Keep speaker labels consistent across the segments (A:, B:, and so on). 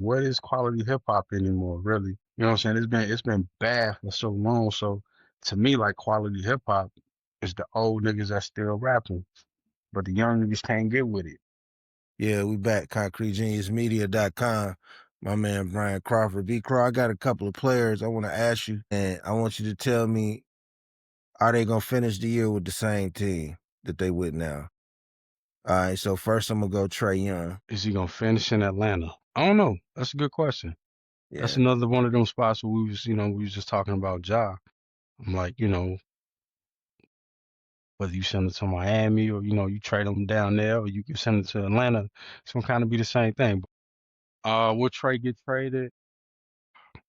A: what is quality hip hop anymore, really? You know what I'm saying? It's been bad for so long. So to me, like quality hip hop is the old niggas that's still rapping, but the young niggas can't get with it.
B: Yeah, we back. ConcreteGeniusMedia.com. My man Bryan Crawford. B. Craw, I got a couple of players I want to ask you, and I want you to tell me, are they gonna finish the year with the same team that they with now? All right, so first I'm gonna go Trey Young.
A: Is he gonna finish in Atlanta? I don't know. That's a good question. That's
B: Yeah,
A: another one of them spots where we was just talking about Ja. I'm like, whether you send it to Miami or you trade him down there or you can send it to Atlanta, it's gonna kind of be the same thing. Will Trey get traded?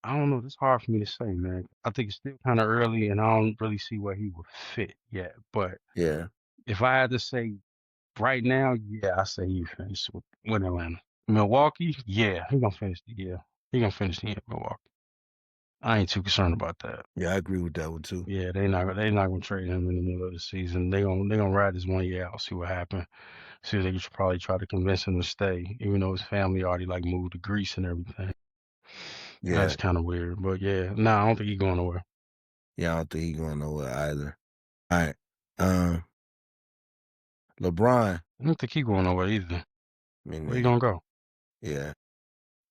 A: I don't know. It's hard for me to say, man. I think it's still kind of early, and I don't really see where he would fit yet. But
B: yeah.
A: if I had to say right now, yeah, I say he finished with Atlanta. Milwaukee, yeah, he gonna finish the year. He gonna finish the year in Milwaukee. I ain't too concerned about that.
B: Yeah, I agree with that one too.
A: Yeah, they not gonna trade him in the middle of the season. They gonna ride this 1 year out, see what happens. See if they could probably try to convince him to stay, even though his family already like moved to Greece and everything. That's
B: Yeah,
A: kind of weird, but yeah, nah, I don't think he's going nowhere.
B: yeah, I don't think he's going nowhere either. All right. Um, LeBron.
A: I don't think he's going nowhere either.
B: Me
A: Where he
B: neither.
A: gonna go?
B: Yeah,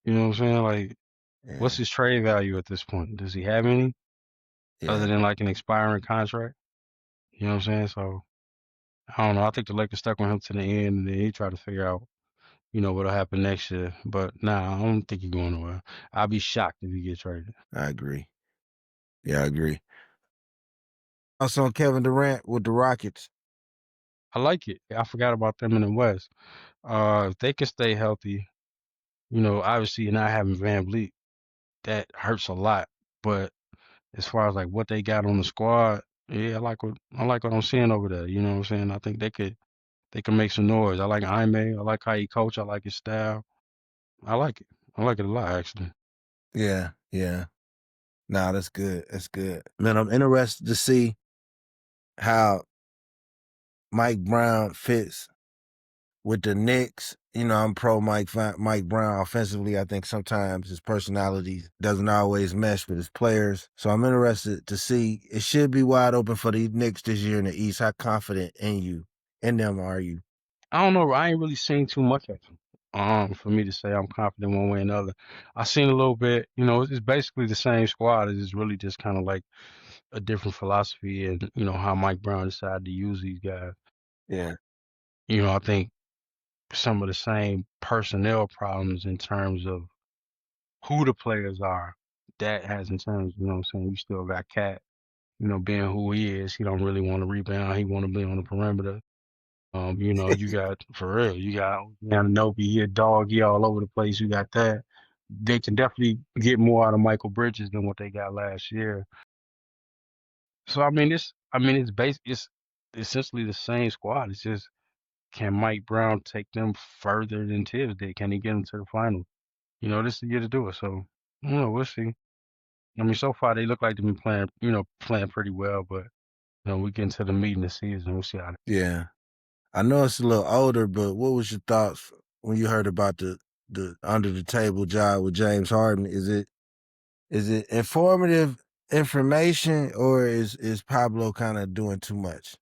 A: You know what I'm saying? Like, what's
B: yeah,
A: his trade value at this point? Does he have any other
B: yeah,
A: than like an expiring contract? You know what I'm saying? So I don't know. I think the Lakers stuck with him to the end, and then he tried to figure out, what'll happen next year. But nah, I don't think he's going nowhere. I'll be shocked if he gets traded.
B: I agree. Yeah, I agree. Also on Kevin Durant with the Rockets.
A: I like it. I forgot about them in the West. If they can stay healthy, obviously not having Van Vliet, that hurts a lot. But as far as like what they got on the squad, yeah, I like what I'm seeing over there. You know what I'm saying? I think they can make some noise. I like Jaime. I like how he coach. I like his style. I like it. I like it a lot actually.
B: Yeah, yeah. Nah, that's good. That's good. Man, I'm interested to see how Mike Brown fits with the Knicks. You know, I'm pro Mike Brown offensively. I think sometimes his personality doesn't always mesh with his players. So I'm interested to see. It should be wide open for the Knicks this year in the East. How confident in them are you?
A: I don't know. I ain't really seen too much of him. For me to say I'm confident one way or another. I seen a little bit. It's basically the same squad. It's really just kind of like a different philosophy and how Mike Brown decided to use these guys.
B: Yeah,
A: I think some of the same personnel problems in terms of who the players are. That hasn't changed. You know what I'm saying? You still got Cat, being who he is. He don't really want to rebound. He want to be on the perimeter. You got for real. You got Anunoby. He a dog. He all over the place. You got that. They can definitely get more out of Michael Bridges than what they got last year. So it's essentially the same squad. It's just can Mike Brown take them further than Tibbs did? Can he get them to the final? This is the year to do it. So, we'll see. So far they look like they've been playing pretty well, but we get into the meat of the season. We'll see how.
B: yeah. I know it's a little older, but what was your thoughts when you heard about the under the table job with James Harden? Is it informative information or is Pablo kind of doing too much?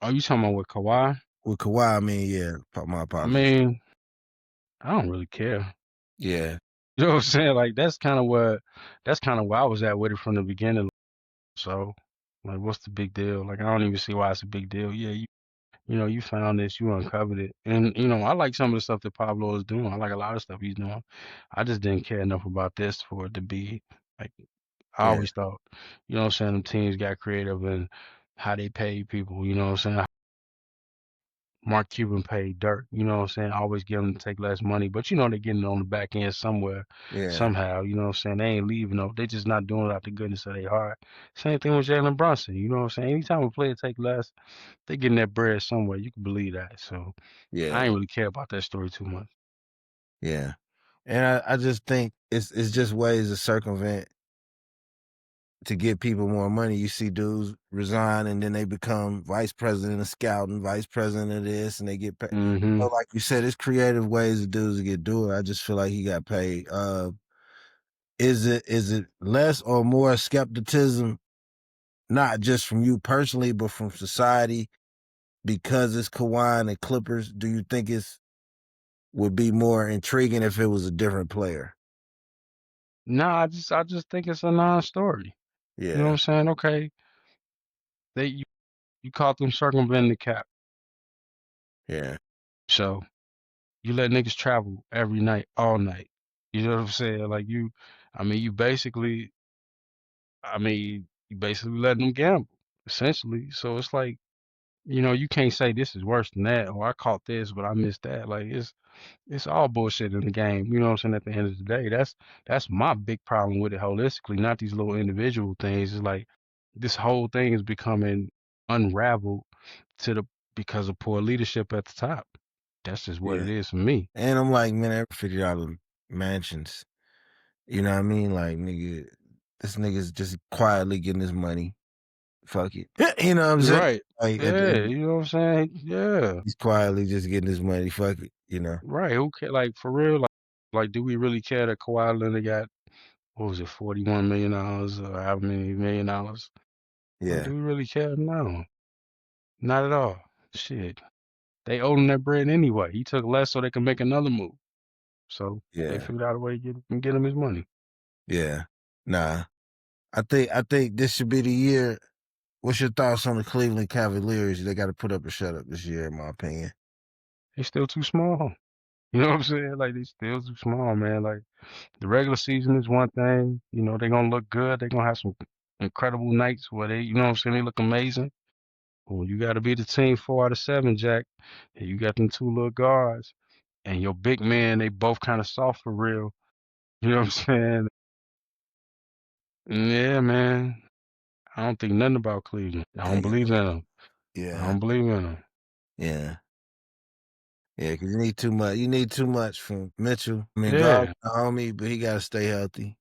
A: Are you talking about with Kawhi?
B: With Kawhi, I mean, yeah, my
A: I
B: apologies.
A: mean, I don't really care.
B: Yeah,
A: You know what I'm saying? Like that's kind of where I was at with it from the beginning. So, like, what's the big deal? Like, I don't even see why it's a big deal. Yeah, you found this, you uncovered it, and I like some of the stuff that Pablo is doing. I like a lot of stuff he's doing. I just didn't care enough about this for it to be like. I
B: yeah,
A: always thought, what I'm saying, them teams got creative in how they pay people. You know what I'm saying? Mark Cuban paid Dirk. You know what I'm saying? Always get them to take less money, but they're getting it on the back end somewhere,
B: yeah,
A: somehow. You know what I'm saying? They ain't leaving though. They just not doing it out the goodness of their heart. Same thing with Jalen Brunson. You know what I'm saying? Anytime a player take less, they getting that bread somewhere. You can believe that. So I
B: yeah,
A: ain't really care about that story too much.
B: yeah. And I just think it's just ways to circumvent to get people more money. You see dudes resign and then they become vice president of scouting, vice president of this, and they get paid.
A: Mm-hmm.
B: So like you said, it's creative ways of dudes to get do it. I just feel like he got paid. Is it less or more skepticism, not just from you personally, but from society because it's Kawhi and the Clippers? Do you think it's would be more intriguing if it was a different player?
A: No, I just think it's a non-story. You know what
B: Yeah,
A: I'm saying? Okay, you caught them circumventing the cap.
B: yeah,
A: So you let niggas travel every night, all night. You know what I'm saying? Like I mean, you basically letting them gamble, essentially. So it's like, you can't say this is worse than that, or I caught this, but I missed that. Like it's all bullshit in the game. You know what I'm saying? At the end of the day, that's my big problem with it holistically, not these little individual things. It's like this whole thing is becoming unraveled to the because of poor leadership at the top. That's just what
B: yeah.
A: it is for me.
B: And I'm like, man, I figured out the mansions. You know what I mean? Like, nigga, this nigga's just quietly getting his money. Fuck it. You know what I'm saying?
A: Right.
B: Like, at the
A: Yeah,
B: end,
A: you know what I'm saying? Yeah.
B: he's quietly just getting his money. Fuck it. You know?
A: Right. Who care? Like for real, like do we really care that Kawhi Leonard got what was it, $41 million or however many $1 million? Like,
B: Yeah,
A: do we really care? No, not at all. Shit. They owed him that bread anyway. He took less so they could make another move. So they
B: yeah,
A: figured out a way to get him his money.
B: yeah. Nah. I think this should be the year. What's your thoughts on the Cleveland Cavaliers? They got to put up or shut up this year, in my opinion.
A: They still too small. You know what I'm saying? Like they still too small, man. Like the regular season is one thing. They're gonna look good. They're gonna have some incredible nights where you know what I'm saying, they look amazing. Well, you gotta be the team 4 out of 7, Jack. And you got them two little guards. And your big man, they both kind of soft for real. You know what I'm saying? Yeah, man. I don't think nothing about Cleveland. I
B: Yeah,
A: don't believe in them. I
B: yeah,
A: don't believe in them.
B: yeah, yeah. Because you need too much. You need too much from Mitchell. I mean, Garland,
A: Yeah.
B: the homie, but he got to stay healthy.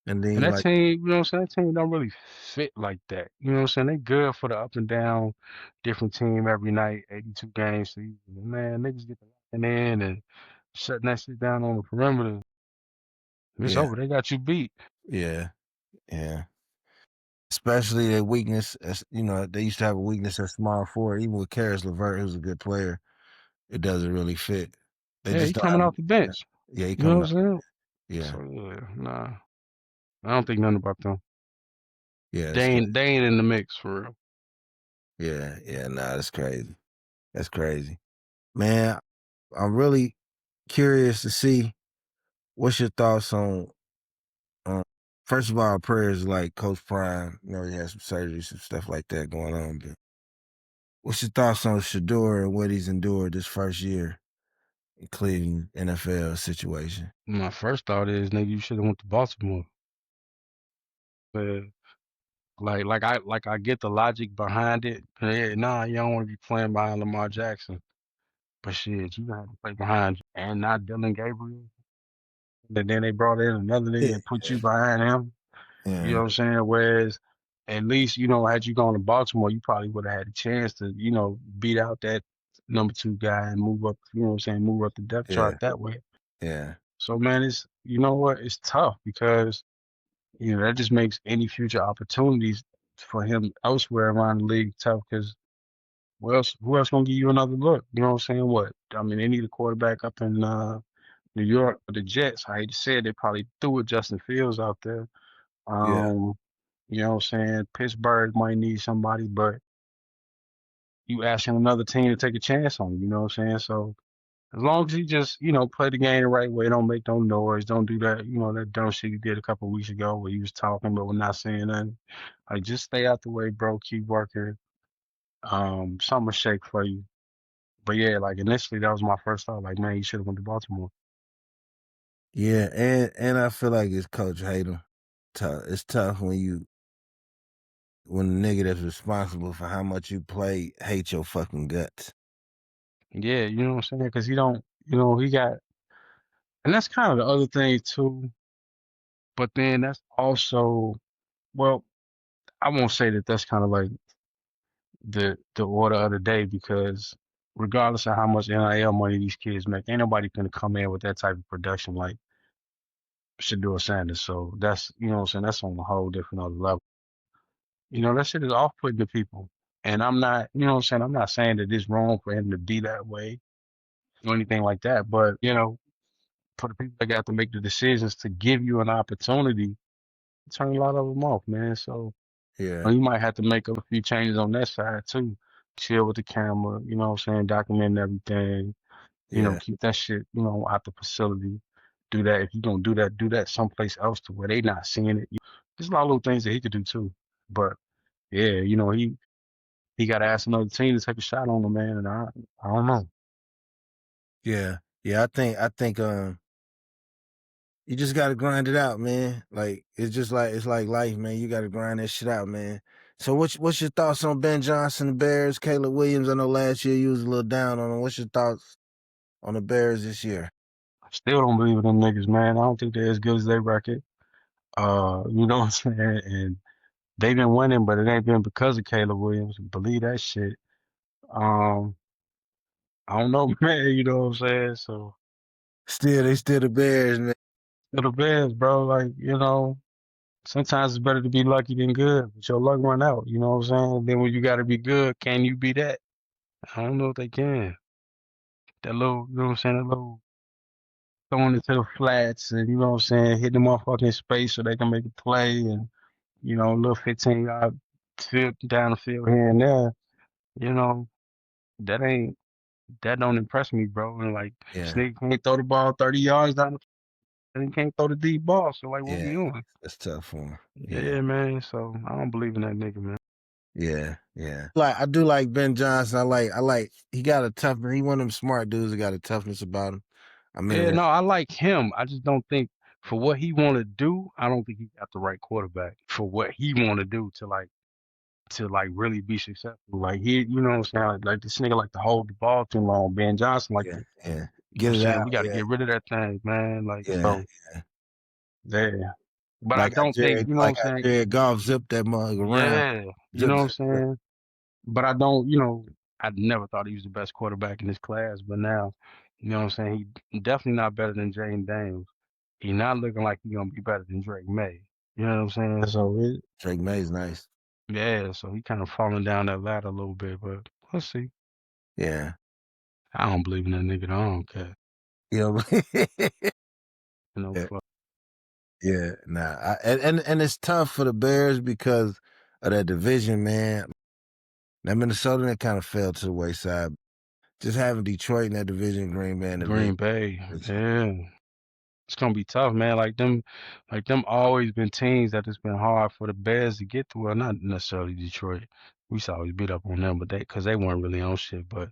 B: And then
A: And
B: you
A: that
B: like,
A: team, you know what I'm saying? That team don't really fit like that. You know what I'm saying? They good for the up and down, different team every night, 82 games season. Man, niggas get the locking in and shutting that shit down on the perimeter. It's
B: yeah,
A: over. They got you beat.
B: yeah, yeah. Especially their weakness, as you know, they used to have a weakness at small forward. Even with Karis LeVert, who's a good player, it doesn't really fit. They
A: Yeah,
B: just
A: he
B: don't
A: coming
B: have.
A: off the bench.
B: Yeah, he
A: You know
B: coming
A: what
B: up.
A: I'm saying?
B: Yeah,
A: So yeah, nah. I don't think nothing about them.
B: yeah,
A: They
B: that's crazy.
A: ain't they ain't in the mix for real.
B: Yeah, yeah, nah, that's crazy. That's crazy, man. I'm really curious to see what's your thoughts on. Um, First of all, prayers like Coach Bryan. You know, he had some surgeries and stuff like that going on. But what's your thoughts on Shador and what he's endured this first year in Cleveland NFL situation?
A: My first thought is, nigga, you should have went to Baltimore. But like I get the logic behind it. Yeah, nah, you don't want to be playing behind Lamar Jackson. But shit, you gotta play behind and not Dylan Gabriel. And then they brought in another nigga
B: Yeah,
A: and put you behind him. You know
B: yeah,
A: what I'm saying? Whereas at least, had you gone to Baltimore, you probably would have had a chance to, beat out that number 2 guy and move up, you know what I'm saying, move up the depth chart
B: yeah,
A: that way.
B: yeah,
A: So man, you know what? It's tough because, that just makes any future opportunities for him elsewhere around the league tough because who else gonna give you another look? You know what I'm saying? What? I mean, they need a quarterback up in New York, the Jets. I hate to say it, they probably threw a Justin Fields out there.
B: yeah,
A: Um, you know what I'm saying? Pittsburgh might need somebody, but you asking another team to take a chance on you, you know what I'm saying? So as long as he just, play the game the right way, don't make no noise, don't do that, that dumb shit he did a couple of weeks ago where he was talking but we're not saying nothing. Like just stay out the way, bro. Keep working. Something will shake for you. But yeah, like initially that was my first thought. Like, man, you should have went to Baltimore.
B: yeah. And I feel like it's Coach Hater. Tough. It's tough when the nigga that's responsible for how much you play hate your fucking guts.
A: Yeah, you know what I'm saying? Because he don't, he got, and that's kind of the other thing too. But then that's also Well, I won't say that that's kind of like the order of the day because regardless of how much NIL money these kids make, ain't nobody gonna come in with that type of production like Shador Sanders. So that's you know what I'm saying. That's on a whole different other level. You know that shit is off putting to people. And I'm not, you know what I'm saying. I'm not saying that it's wrong for him to be that way or anything like that. But you know, for the people that got to make the decisions to give you an opportunity, turn a lot of them off, man. So
B: Yeah,
A: you might have to make a few changes on that side too. Chill with the camera, you know what I'm saying, document everything, you know,
B: yeah,
A: keep that shit, you know, out the facility. Do that. If you don't do that someplace else to where they not seeing it. There's a lot of little things that he could do too. But yeah, you know, he gotta ask another team to take a shot on him, man, and I don't know.
B: yeah, yeah. I think you just gotta grind it out, man. Like it's just like it's like life, man. You gotta grind that shit out, man. So what's your thoughts on Ben Johnson, the Bears, Caleb Williams? I know last year you was a little down on him. What's your thoughts on the Bears this year?
A: I still don't believe in them niggas, man. I don't think they're as good as they record. You know what I'm saying? And they've been winning, but it ain't been because of Caleb Williams. Believe that shit. Um, I don't know, man. You know what I'm saying? So
B: They still the Bears, man.
A: for the Bears, bro, like you know, sometimes it's better to be lucky than good, but your luck run out. You know what I'm saying? Then when you got to be good, can you be that? I don't know if they can. That little, you know what I'm saying? That little throwing it to the flats, and you know what I'm saying, hitting them motherfucking space so they can make a play, and you know, a little 15-yard field down the field here and there. You know, that ain't that don't impress me, bro. And like, this
B: Yeah,
A: nigga can't throw the ball 30 yards down the and he can't throw the deep ball. So like, what we
B: yeah.
A: doing?
B: That's tough for him. Yeah.
A: Yeah, man. So I don't believe in that nigga, man.
B: Yeah, yeah. Like I do like Ben Johnson. I like he got a toughness. He one of them smart dudes that got a toughness about him. I
A: Yeah,
B: mean,
A: no, I like him. I just don't think for what he want to do, I don't think he got the right quarterback for what he want to do to like really be successful. Like he, you know what I'm saying? Like this nigga like to hold the ball too long. Ben Johnson like
B: yeah,
A: to,
B: yeah.
A: you know what I'm
B: Get it
A: saying?
B: out.
A: We got to
B: Yeah,
A: get rid of that thing, man. Like
B: yeah,
A: so,
B: yeah.
A: yeah. But I don't think, you know what I'm
B: Like how
A: saying?
B: Jared Goff zipped that mug around.
A: Yeah, you know
B: Zip,
A: what I'm
B: zip, zip.
A: saying? But I don't, you know, I never thought he was the best quarterback in his class, but now, you know what I'm saying? He definitely not better than Jane Daniels. He not looking like he gonna be better than Drake May. You know what I'm saying? So
B: Drake May's nice.
A: yeah, so he kind of falling down that ladder a little bit, but we'll see.
B: Yeah.
A: I don't believe in that nigga. I don't care.
B: You know,
A: You know,
B: yeah,
A: fuck
B: yeah. Nah, and it's tough for the Bears because of that division, man. That Minnesota that kind of fell to the wayside. Just having Detroit in that division, Green Bay in the division.
A: Green Bay. Yeah. It's gonna be tough, man. Like them always been teams that it's been hard for the Bears to get to. Well, not necessarily Detroit. We used to always beat up on them, but because they weren't really on shit. But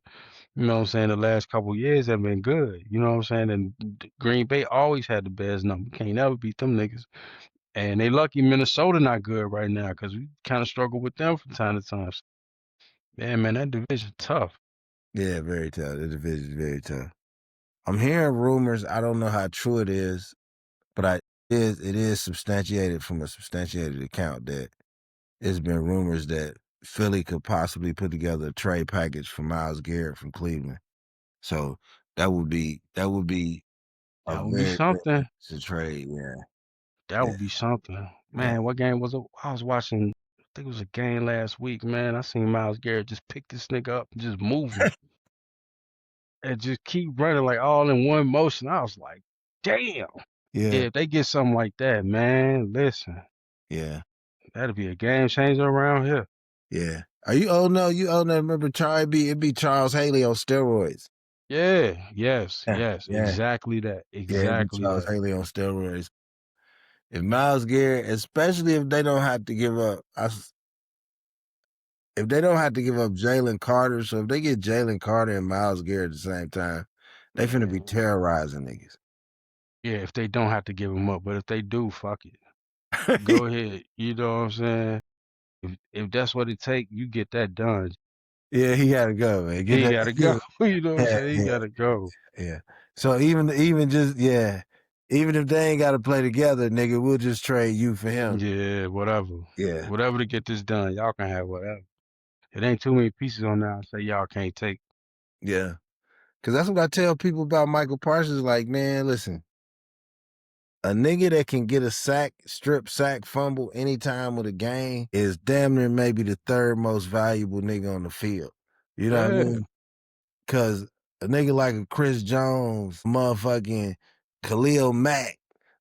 A: you know what I'm saying? The last couple of years have been good. You know what I'm saying? And Green Bay always had the Bears number. Can't never beat them niggas. And they lucky Minnesota not good right now because we kind of struggle with them from time to time. Yeah, man, that division tough.
B: Yeah, very tough. The division is very tough. I'm hearing rumors. I don't know how true it is, but it is substantiated from a substantiated account that it's been rumors that Philly could possibly put together a trade package for Myles Garrett from Cleveland. So that would be a
A: That would be
B: very very
A: something.
B: interesting trade. Yeah,
A: That
B: yeah,
A: would be something.
B: yeah,
A: Man, what game was it? I was watching, I think it was a game last week, man. I seen Myles Garrett just pick this nigga up and just move him and just keep running like all in one motion. I was like, damn. Yeah,
B: yeah,
A: if they get something like that, man, listen,
B: yeah,
A: that'll be a game changer around here.
B: yeah. Are you old enough? You old enough? Remember it'd be Charles Haley on steroids.
A: Yeah, yes,
B: Yeah,
A: yes,
B: yeah,
A: exactly that.
B: yeah. It'd be
A: Exactly
B: Charles
A: that.
B: Haley on steroids. If Myles Garrett, especially if they don't have to give up, if they don't have to give up Jalen Carter, so if they get Jalen Carter and Myles Garrett at the same time, they finna be
A: Man.
B: terrorizing niggas.
A: Yeah, if they don't have to give him up, but if they do, fuck it. Go ahead. You know what I'm saying? If that's what it take, you get that done.
B: Yeah, he gotta go, man. Get
A: He
B: that.
A: gotta go. You know what I'm
B: Yeah,
A: saying? He
B: yeah,
A: gotta go.
B: yeah. So even just yeah. Even if they ain't got to play together, nigga, we'll just trade you for him.
A: Yeah, whatever.
B: Yeah,
A: Whatever to get this done. Y'all can have whatever. It ain't too many pieces on there I say y'all can't take.
B: yeah. Because that's what I tell people about Michael Parsons. Like, man, listen, a nigga that can get a sack, strip sack, fumble anytime with a game is damn near maybe the third most valuable nigga on the field. You know what I
A: Yeah,
B: mean? Because a nigga like a Chris Jones, motherfucking Khalil Mack,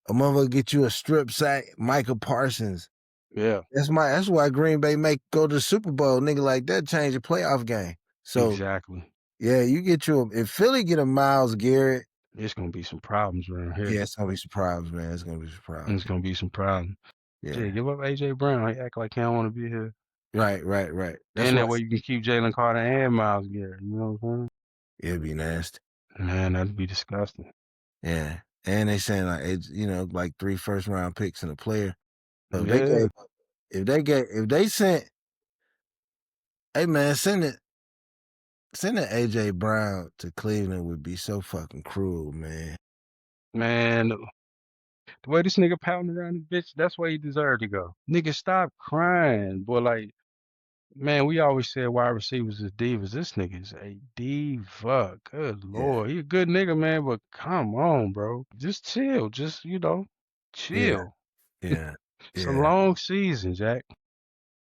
B: a motherfucker get you a strip sack, Michael Parsons.
A: yeah,
B: That's why Green Bay make go to the Super Bowl. Nigga like that change a playoff game. So
A: exactly.
B: yeah, you get you if Philly get a Myles Garrett,
A: It's gonna be some problems around here.
B: yeah, it's gonna be surprised, man. It's gonna be surprised.
A: It's gonna be some problems.
B: Yeah.
A: Yeah, give up AJ Brown. He act like he don't want to be here.
B: Right. That's
A: And
B: why
A: that way you can keep Jalen Carter and Miles Garrett. You know what I'm
B: it'd be nasty.
A: saying? Man, that'd be disgusting.
B: Yeah. And they saying like it's like 3 first-round picks and a player. So
A: Yeah,
B: if they sent, hey man, sending AJ Brown to Cleveland would be so fucking cruel, man.
A: man. The way this nigga pounding around this bitch, that's where he deserved to go. Nigga, stop crying, boy. Like, man, we always said wide receivers is divas. This nigga's a diva. Good
B: Yeah.
A: lord, he a good nigga, man. But come on, bro, just chill. Just
B: Yeah.
A: chill.
B: Yeah.
A: It's a
B: Yeah.
A: long season, Jack.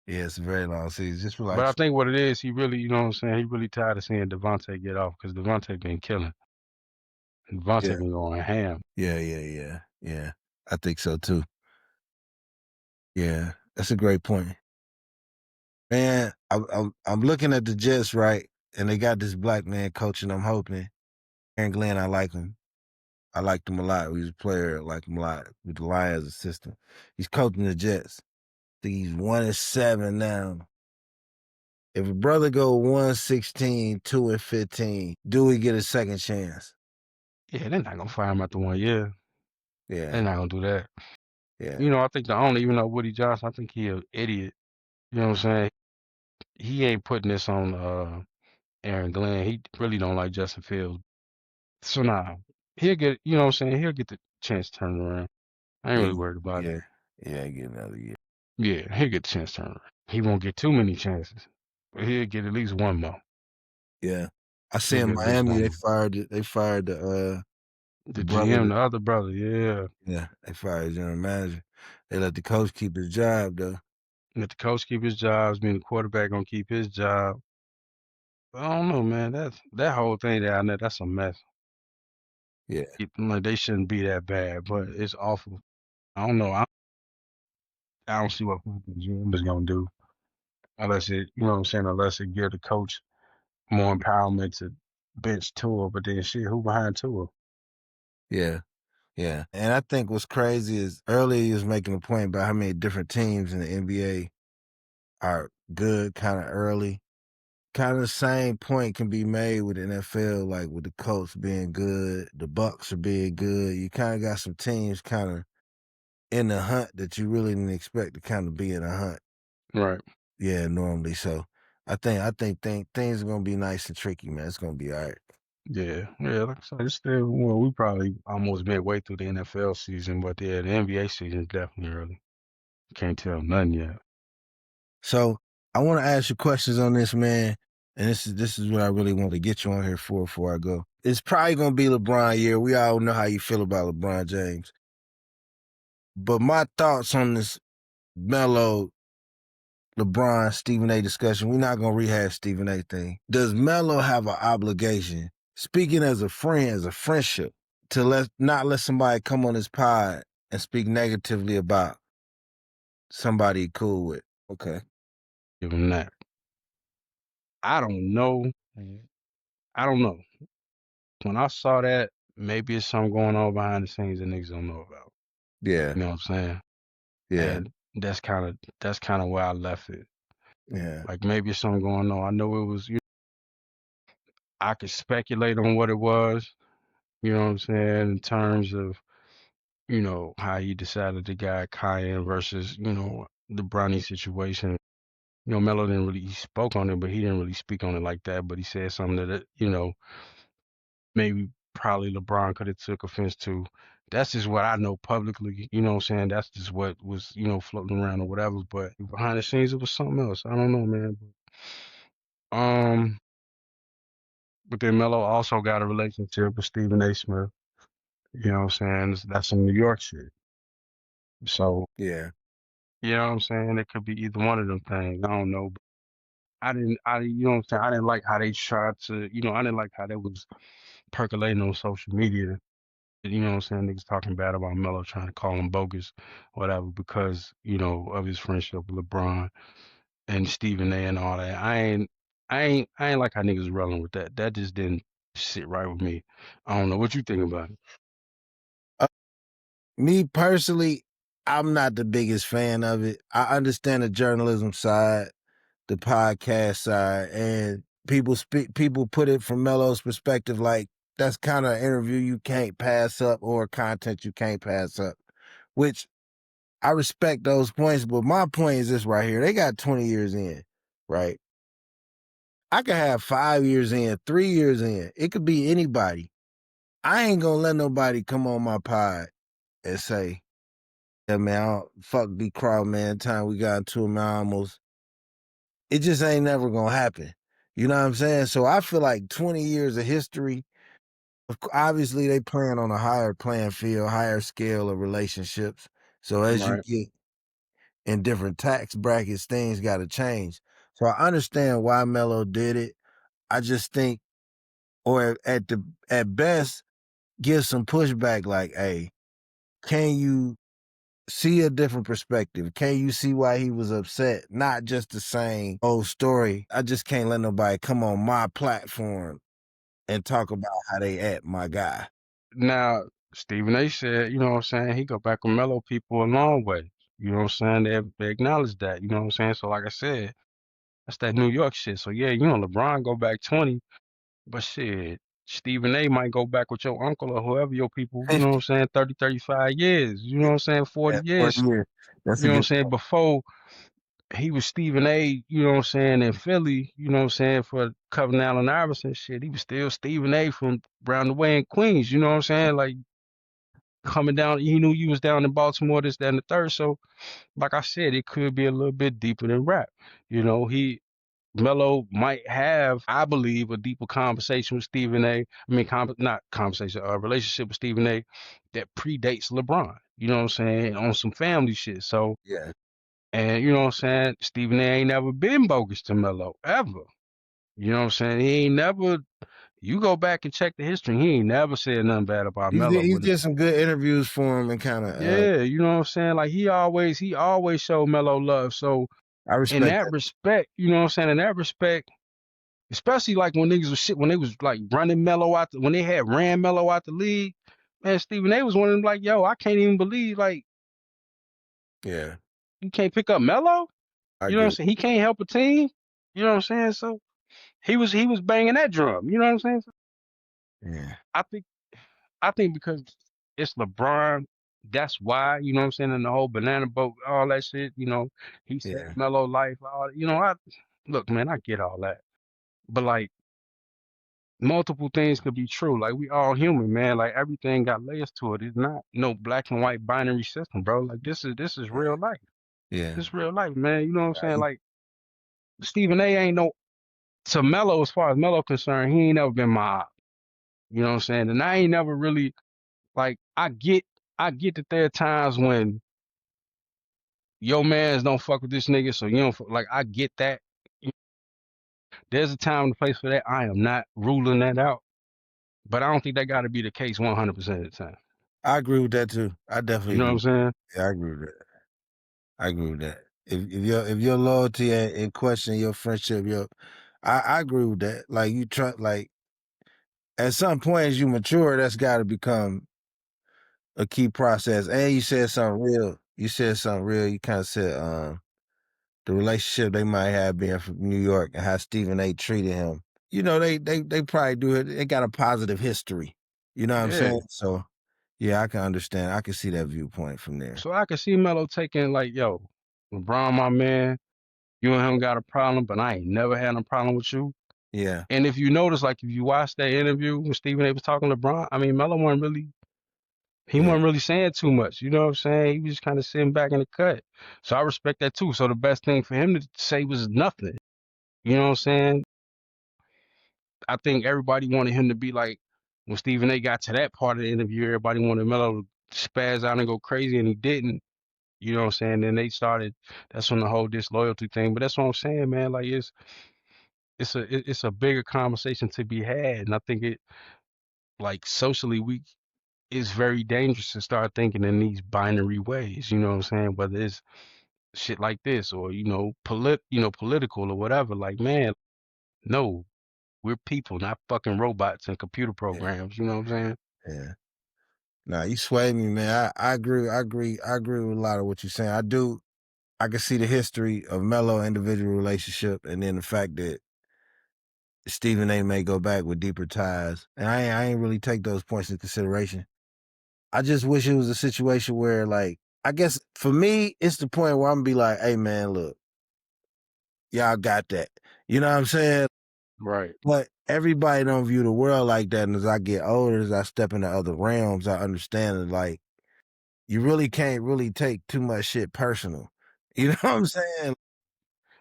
B: Yeah, it's a very long season. Just
A: But I
B: relax.
A: think what it is, he really, you know what I'm saying, he really tired of seeing Devontae get off because Devontae been killing.
B: Yeah.
A: Devontae been going ham.
B: Yeah. I think so too. Yeah. That's a great point. Man, I'm looking at the Jets, right? And they got this black man coaching. I'm hoping. Aaron Glenn, I like him. I liked him a lot. He was a player. I like him a lot with the Lions assistant. He's coaching the Jets. I think he's 1-7 now. If a brother go 1-16, 2-15, do we get a second chance?
A: Yeah, they're not gonna fire him after 1 year. They're
B: Yeah,
A: not gonna do that.
B: yeah,
A: You know, I think the owner, even though Woody Johnson, I think he an idiot. You know what I'm saying? He ain't putting this on Aaron Glenn. He really don't like Justin Fields. So now he'll get, you know what I'm saying? He'll get the chance to turn around. I ain't
B: yeah,
A: really worried about it.
B: yeah, yeah. Get another year.
A: Yeah, he'll get the chance to turn around. He won't get too many chances, but he'll get at least one more.
B: Yeah, I see
A: He'll
B: in
A: get at least
B: Miami
A: one
B: they
A: more.
B: fired the
A: The
B: brother.
A: GM, the other brother, yeah.
B: Yeah, they fired the general manager. They let the coach keep his job though.
A: Let the coach keep his jobs, being the quarterback gonna keep his job. But I don't know, man. That whole thing down there, that's a mess.
B: Yeah,
A: Like they shouldn't be that bad, but it's awful. I don't know. I don't see what the GM is gonna do unless it, you know what I'm saying, unless it give the coach more empowerment to bench Tua. But then shit, who behind Tua?
B: yeah. Yeah, and I think what's crazy is earlier he was making a point about how many different teams in the NBA are good kind of early. Kind of the same point can be made with the NFL, like with the Colts being good, the Bucks are being good. You kind of got some teams kind of in the hunt that you really didn't expect to kind of be in a hunt.
A: Right.
B: Yeah, normally. So I think things are gonna be nice and tricky, man. It's gonna be all right.
A: Yeah. Yeah. Like I said, it's still well, we probably almost midway through the NFL season, but yeah, the NBA season is definitely early. Can't tell nothing yet.
B: So I want to ask you questions on this, man. And this is what I really want to get you on here for before I go. It's probably gonna be LeBron year. We all know how you feel about LeBron James. But my thoughts on this Melo, LeBron, Stephen A discussion, we're not gonna rehash Stephen A thing. Does Melo have an obligation, speaking as a friend, as a friendship, to not let somebody come on his pod and speak negatively about somebody he cool with? Okay.
A: Give him that. I don't know. I don't know. When I saw that, maybe it's something going on behind the scenes that niggas don't know about.
B: Yeah.
A: You know what I'm saying?
B: Yeah.
A: And that's kind of where I left it.
B: Yeah.
A: Like maybe it's something going on. I know it was. I could speculate on what it was. You know what I'm saying in terms of how he decided to guide Cayenne versus the Bronny situation. Melo didn't really he spoke on it, but he didn't really speak on it like that. But he said something that maybe probably LeBron could have took offense to. That's just what I know publicly, you know what I'm saying? That's just what was, floating around or whatever. But behind the scenes it was something else. I don't know, man. Um, but then Melo also got a relationship with Stephen A. Smith. You know what I'm saying? That's some New York shit. So,
B: Yeah.
A: you know what I'm saying? It could be either one of them things. I don't know. But you know what I'm saying? I didn't like how they tried to, I didn't like how they was percolating on social media. You know what I'm saying? Niggas talking bad about Melo, trying to call him bogus, whatever, because, of his friendship with LeBron and Stephen A. and all that. I ain't like how niggas rolling with that. That just didn't sit right with me. I don't know what you think about it.
B: Uh, Me personally, I'm not the biggest fan of it. I understand the journalism side, the podcast side, and people put it from Melo's perspective like that's kind of an interview you can't pass up or content you can't pass up, which I respect those points, but my point is this right here. They got 20 years in, right? I could have 5 years in, 3 years in. It could be anybody. I ain't gonna let nobody come on my pod and say, yeah, man, fuck B Crow, man. Time we got into him, I almost. It just ain't never gonna happen. You know what I'm saying? So I feel like 20 years of history. Obviously, they playing on a higher playing field, higher scale of relationships. So as you
A: Right.
B: get in different tax brackets, things got to change. So I understand why Melo did it. I just think, or at best, give some pushback. Like, hey, can you see a different perspective? Can you see why he was upset? Not just the same old story. I just can't let nobody come on my platform and talk about how they at my guy.
A: Now, Stephen A. said, you know what I'm saying, he go back with Melo people a long way. You know what I'm saying? They acknowledge that. You know what I'm saying? So like I said, that's that New York shit. So yeah, LeBron go back 20, but shit, Stephen A. might go back with your uncle or whoever your people, you know what I'm saying, 30, 35 years, you know what I'm saying, 40
B: At 40
A: years,
B: years. That's
A: you
B: a
A: know what I'm
B: good
A: saying,
B: point.
A: before he was Stephen A., you know what I'm saying, in Philly, you know what I'm saying, for Covenant Allen Iverson shit, he was still Stephen A. from around the way in Queens, you know what I'm saying, like coming down, he knew you was down in Baltimore, this, that, and the third, so like I said, it could be a little bit deeper than rap, Melo might have, I believe, a deeper conversation with Stephen A. I mean, not conversation, a relationship with Stephen A. that predates LeBron. You know what I'm saying? On some family shit. So,
B: Yeah.
A: and you know what I'm saying? Stephen A. ain't never been bogus to Melo ever. You know what I'm saying? He ain't never. You go back and check the history. He ain't never said nothing bad about Melo.
B: He did some good interviews for him and kind of,
A: Yeah, you know what I'm saying? Like he always showed Melo love. So
B: I
A: in
B: respect
A: that
B: that.
A: respect, you know what I'm saying? In that respect, especially like when niggas was shit, when they was like running Melo out, when they had ran Melo out the league, man, Stephen A was one of them like, yo, I can't even believe like
B: Yeah.
A: you can't pick up Melo.
B: I
A: You know what I'm
B: agree.
A: saying? He can't help a team. You know what I'm saying? So he was banging that drum. You know what I'm saying? So
B: Yeah.
A: I think I think because it's LeBron, that's why. You know what I'm saying? And the whole banana boat, all that shit. He saved
B: Yeah.
A: Melo life. I look, man, I get all that, but like multiple things could be true. Like we all human, man. Like everything got layers to it. It's not no black and white binary system, bro. Like this is real life.
B: Yeah.
A: This real life, man. You know what I'm saying?
B: Right.
A: Like Stephen A ain't no to Melo as far as Melo concerned, he ain't never been my op. You know what I'm saying? And I ain't never really like I get that there are times when yo mans don't fuck with this nigga, so you don't like I get that. There's a time and a place for that. I am not ruling that out. But I don't think that gotta be the case 100% of the time.
B: I agree with that too. I
A: You
B: definitely
A: know what I'm
B: agree.
A: saying?
B: Yeah, I agree with that. I agree with that. If your loyalty in question, your friendship, I agree with that. Like you try, like at some point as you mature, that's got to become a key process. And you said something real. You said something real. You kind of said the relationship they might have being from New York and how Stephen A. treated him. They probably do it. They got a positive history. You know what I'm
A: Yeah.
B: saying? So yeah, I can understand. I can see that viewpoint from there.
A: So I can see Melo taking like, yo, LeBron, my man, you and him got a problem, but I ain't never had a problem with you.
B: Yeah.
A: And if you notice, like if you watch that interview when Stephen A was talking to Bron, I mean, Melo he
B: Yeah.
A: wasn't really saying too much. You know what I'm saying? He was just kind of sitting back in the cut. So I respect that too. So the best thing for him to say was nothing. You know what I'm saying? I think everybody wanted him to be like when Stephen A got to that part of the interview, everybody wanted Melo to spaz out and go crazy, and he didn't. You know what I'm saying? Then they started. That's when the whole disloyalty thing. But that's what I'm saying, man. Like it's a bigger conversation to be had, and I think it like socially we it's very dangerous to start thinking in these binary ways. You know what I'm saying? Whether it's shit like this or political or whatever. Like, man, no, we're people, not fucking robots and computer
B: Yeah.
A: programs. You know what I'm saying?
B: Yeah. Nah, you sway me, man. I agree. I agree with a lot of what you're saying. I can see the history of Melo individual relationship and then the fact that Stephen A may go back with deeper ties. And I ain't really take those points into consideration. I just wish it was a situation where, like, I guess for me, it's the point where I'm gonna be like, hey man, look, y'all got that. You know what I'm saying?
A: Right.
B: But everybody don't view the world like that. And as I get older, as I step into other realms, I understand that, like, you really can't really take too much shit personal. You know what I'm saying?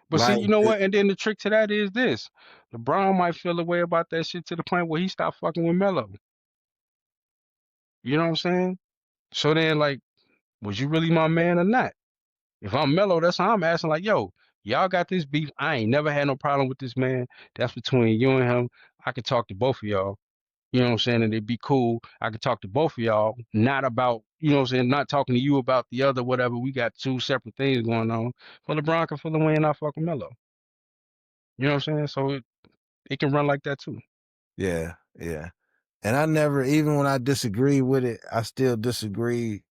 A: But see,
B: Like,
A: you know what? And then the trick to that is this: LeBron might feel a way about that shit to the point where he stopped fucking with Melo. You know what I'm saying? So then, like, was you really my man or not? If I'm Melo, that's how I'm asking. Like, yo, y'all got this beef. I ain't never had no problem with this man. That's between you and him. I could talk to both of y'all. You know what I'm saying? And it'd be cool. I could talk to both of y'all, not about, you know what I'm saying, not talking to you about the other, whatever. We got two separate things going on. But LeBron can feel the way and I fucking Melo. You know what I'm saying? So it can run like that too.
B: yeah, yeah. And I never, even when I disagree with it, I still disagree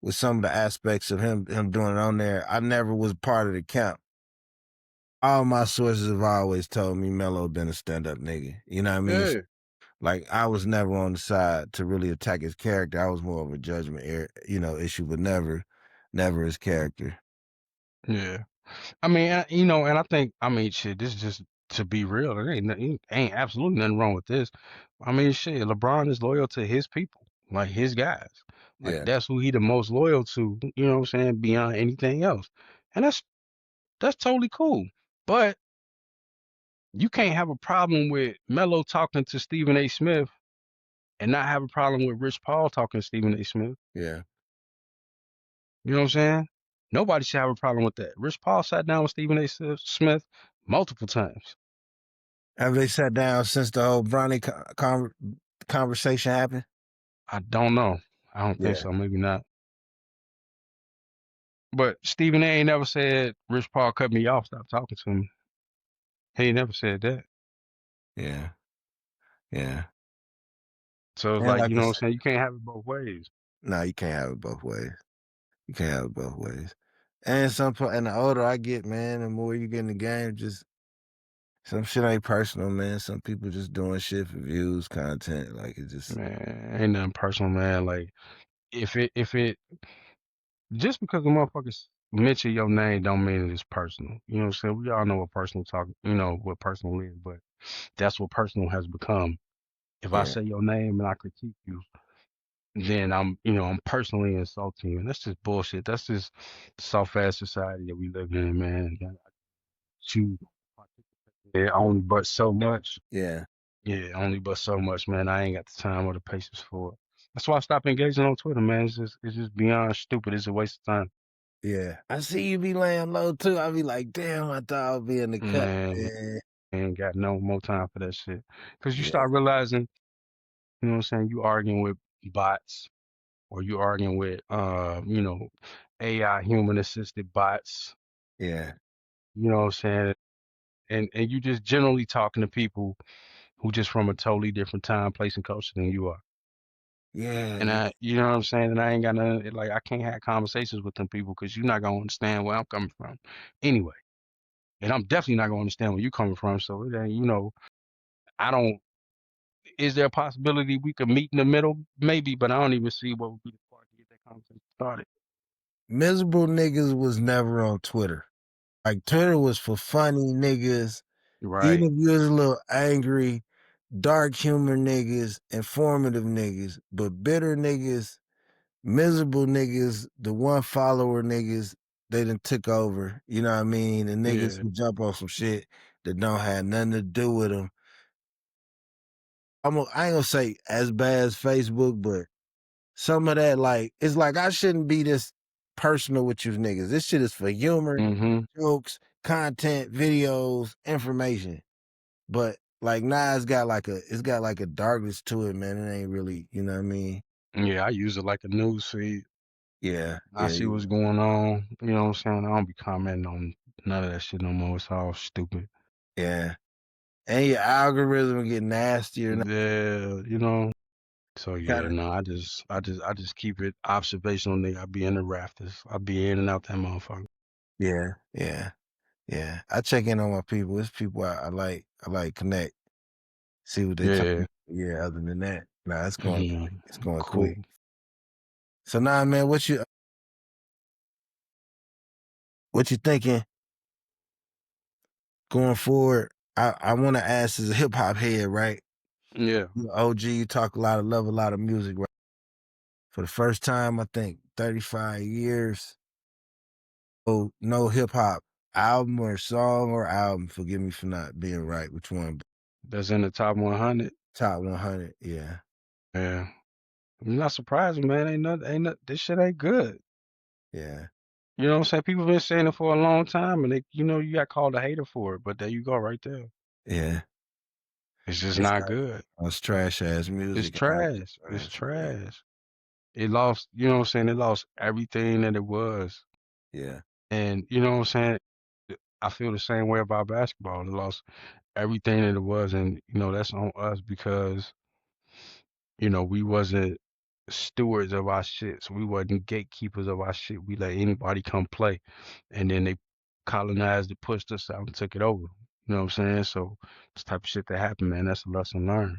B: with some of the aspects of him doing it on there. I never was part of the camp. All my sources have always told me Melo been a stand-up nigga. You know what I mean?
A: Yeah.
B: Like, I was never on the side to really attack his character. I was more of a judgment, issue, but never his character.
A: Yeah. I mean, you know, and I think, I mean, shit, this is just to be real. There ain't absolutely nothing wrong with this. I mean, shit, LeBron is loyal to his people, like his guys. Like
B: Yeah,
A: that's who he the most loyal to, you know what I'm saying, beyond anything else. And that's totally cool. But you can't have a problem with Melo talking to Stephen A. Smith and not have a problem with Rich Paul talking to Stephen A. Smith.
B: yeah.
A: You know what I'm saying? Nobody should have a problem with that. Rich Paul sat down with Stephen A. Smith multiple times.
B: Have they sat down since the whole Bronny conversation happened?
A: I don't know. I don't think
B: Yeah,
A: so. Maybe not. But Stephen A. ain't never said Rich Paul cut me off, stop talking to me. He ain't never said that.
B: yeah, yeah.
A: So it's
B: And
A: like,
B: like
A: you
B: I
A: know what I'm
B: said,
A: saying? You can't have it both ways.
B: no, you can't have it both ways. You can't have it both ways. And and the older I get, man, the more you get in the game, just some shit ain't personal, man. Some people just doing shit for views, content. Like, it just,
A: Man, ain't nothing personal, man. Like if it just because the motherfuckers mention your name don't mean it's personal. You know what I'm saying? We all know what personal talk, you know, what personal is, but that's what personal has become. If I
B: yeah,
A: say your name and I critique you, then I'm personally insulting you. And that's just bullshit. That's just soft ass society that we live in, man. You yeah, only but so much.
B: yeah,
A: Yeah, only but so much, man. I ain't got the time or the patience for it. That's why I stopped engaging on Twitter, man. It's just beyond stupid. It's a waste of time.
B: yeah. I see you be laying low too. I be like, damn, I thought I'd be in the cut,
A: Man,
B: man.
A: I ain't got no more time for that shit. Cause you
B: Yeah,
A: start realizing, you know what I'm saying, you arguing with bots or you arguing with AI human assisted bots,
B: yeah,
A: you know what I'm saying? And you just generally talking to people who just from a totally different time, place, and culture than you are.
B: yeah,
A: And
B: yeah.
A: you know what I'm saying? And I ain't got nothing, like, I can't have conversations with them people because you're not gonna understand where I'm coming from anyway. And I'm definitely not gonna understand where you coming from. So it ain't, I don't. Is there a possibility we could meet in the middle? Maybe, but I don't even see what would be the spark to get that conversation started.
B: Miserable niggas was never on Twitter. Like, Twitter was for funny niggas.
A: Right.
B: Even if you was a little angry, dark humor niggas, informative niggas, but bitter niggas, miserable niggas, the one follower niggas, they done took over. You know what I mean? The niggas
A: Yeah.
B: who jump on some shit that don't have nothing to do with them. I ain't gonna say as bad as Facebook, but some of that, like, it's like I shouldn't be this personal with you niggas. This shit is for humor,
A: Mhm.
B: jokes, content, videos, information. But like now it's got like a darkness to it, man. It ain't really, you know what I mean?
A: Yeah, I use it like a news feed.
B: Yeah,
A: I
B: yeah,
A: see what's going on. You know what I'm saying? I don't be commenting on none of that shit no more. It's all stupid.
B: yeah. And your algorithm get nastier now.
A: Yeah, you know. So yeah,
B: Kinda,
A: no, I just keep it observational, nigga. I be in the rafters. I be in and out that motherfucker.
B: yeah, yeah, yeah. I check in on my people. It's people I like connect, see what they talking.
A: Yeah.
B: Yeah, other than that, nah, it's going
A: Yeah.
B: quick. It's going
A: Cool.
B: quick. So now, man, what you thinking going forward? I want to ask as a hip hop head, right?
A: Yeah.
B: You OG, you talk a lot of love, a lot of music, right? For the first time, I think 35 years. Oh, no hip hop album or song or album. Forgive me for not being right. Which one?
A: That's in the top 100.
B: Top 100. Yeah,
A: Yeah. I'm not surprised, man. This shit ain't good.
B: yeah,
A: You know what I'm saying? People been saying it for a long time, and you got called a hater for it. But there you go, right there.
B: yeah.
A: It's just
B: It's
A: not good.
B: trash ass
A: It's
B: music.
A: trash. It's trash. It lost. You know what I'm saying? It lost everything that it was.
B: Yeah,
A: And you know what I'm saying? I feel the same way about basketball. It lost everything that it was, and that's on us because we wasn't stewards of our shit. So we wasn't gatekeepers of our shit. We let anybody come play, and then they colonized it, pushed us out, and took it over. You know what I'm saying? So this type of shit that happened, man, that's a lesson learned.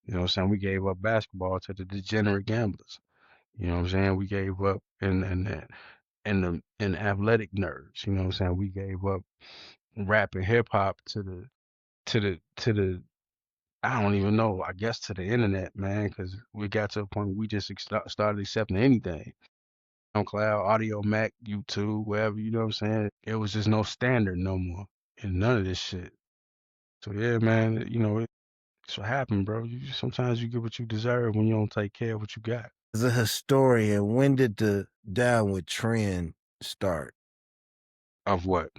A: You know what I'm saying? We gave up basketball to the degenerate gamblers. You know what I'm saying? We gave up and the athletic nerds. You know what I'm saying? We gave up rap and hip hop to the I don't even know. I guess to the internet, man, because we got to a point where we just started accepting anything. SoundCloud, Audio Mac, YouTube, wherever. You know what I'm saying? It was just no standard no more, and none of this shit. So yeah, man, it's what happened, bro. Sometimes you get what you deserve when you don't take care of what you got.
B: as a historian, when did the downward trend start
A: Of what?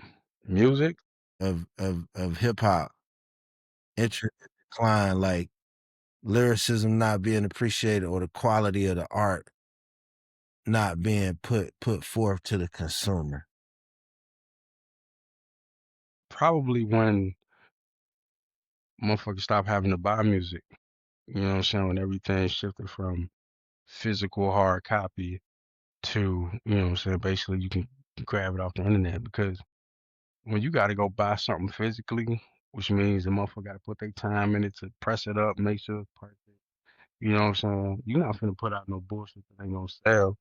A: Music?
B: of hip hop? Interest decline, like lyricism not being appreciated or the quality of the art not being put forth to the consumer.
A: Probably when motherfuckers stopped having to buy music. You know what I'm saying? When everything shifted from physical hard copy to, what I'm saying, basically you can grab it off the internet because when you got to go buy something physically, which means the motherfucker got to put their time in it to press it up, make sure it's perfect. You know what I'm saying? You're not finna put out no bullshit that ain't gonna sell.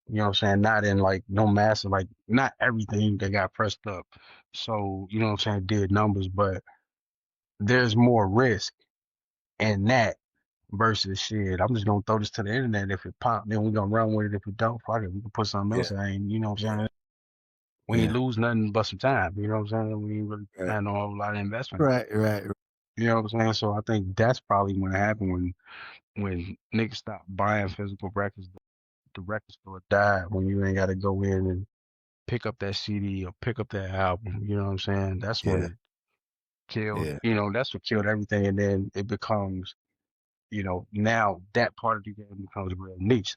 A: You know what I'm saying? Not in like no massive, like not everything that got pressed up. So, you know what I'm saying, did numbers, but there's more risk in that versus shit. I'm just gonna throw this to the internet. If it pop, then we gonna run with it. If it don't, fuck it. We can put something
B: Yeah,
A: else in. You know what I'm
B: yeah,
A: saying? We ain't
B: yeah.
A: lose nothing but some time. You know what I'm saying? We ain't really
B: Right,
A: had no whole lot of investment.
B: right, right.
A: You know what I'm saying? So I think that's probably when it happened when niggas stopped buying physical records. The record store died when you ain't got to go in and pick up that CD or pick up that album. You know what I'm saying? That's when
B: Yeah,
A: it killed.
B: yeah,
A: That's what killed everything. And then it becomes, now that part of the game becomes real niche.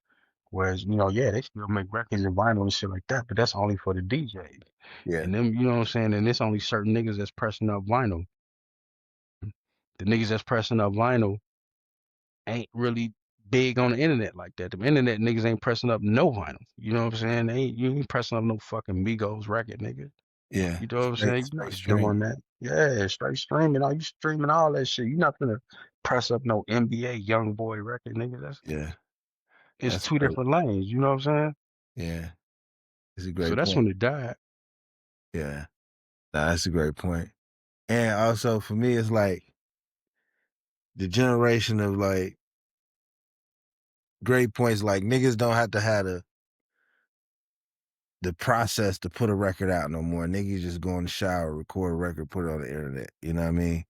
A: Whereas, yeah, they still make records and vinyl and shit like that, but that's only for the DJs.
B: yeah,
A: And them, you know what I'm saying? And it's only certain niggas that's pressing up vinyl. The niggas that's pressing up vinyl ain't really big on the internet like that. The internet niggas ain't pressing up no vinyl. You know what I'm saying? You ain't pressing up no fucking Migos record, nigga.
B: yeah.
A: You know what I'm saying? You're
B: Straight
A: not
B: stream.
A: doing that. Yeah, straight streaming. All you streaming all that shit. You're not gonna press up no NBA young boy record, nigga.
B: Yeah,
A: It's
B: that's
A: two
B: great.
A: different lanes. You know what I'm saying?
B: Yeah, it's a
A: So
B: great
A: that's
B: point.
A: when it died.
B: Yeah, nah, that's a great point. And also for me, it's like the generation of like great points. Like niggas don't have to have the process to put a record out no more. Niggas just go in the shower, record a record, put it on the internet. You know what I mean?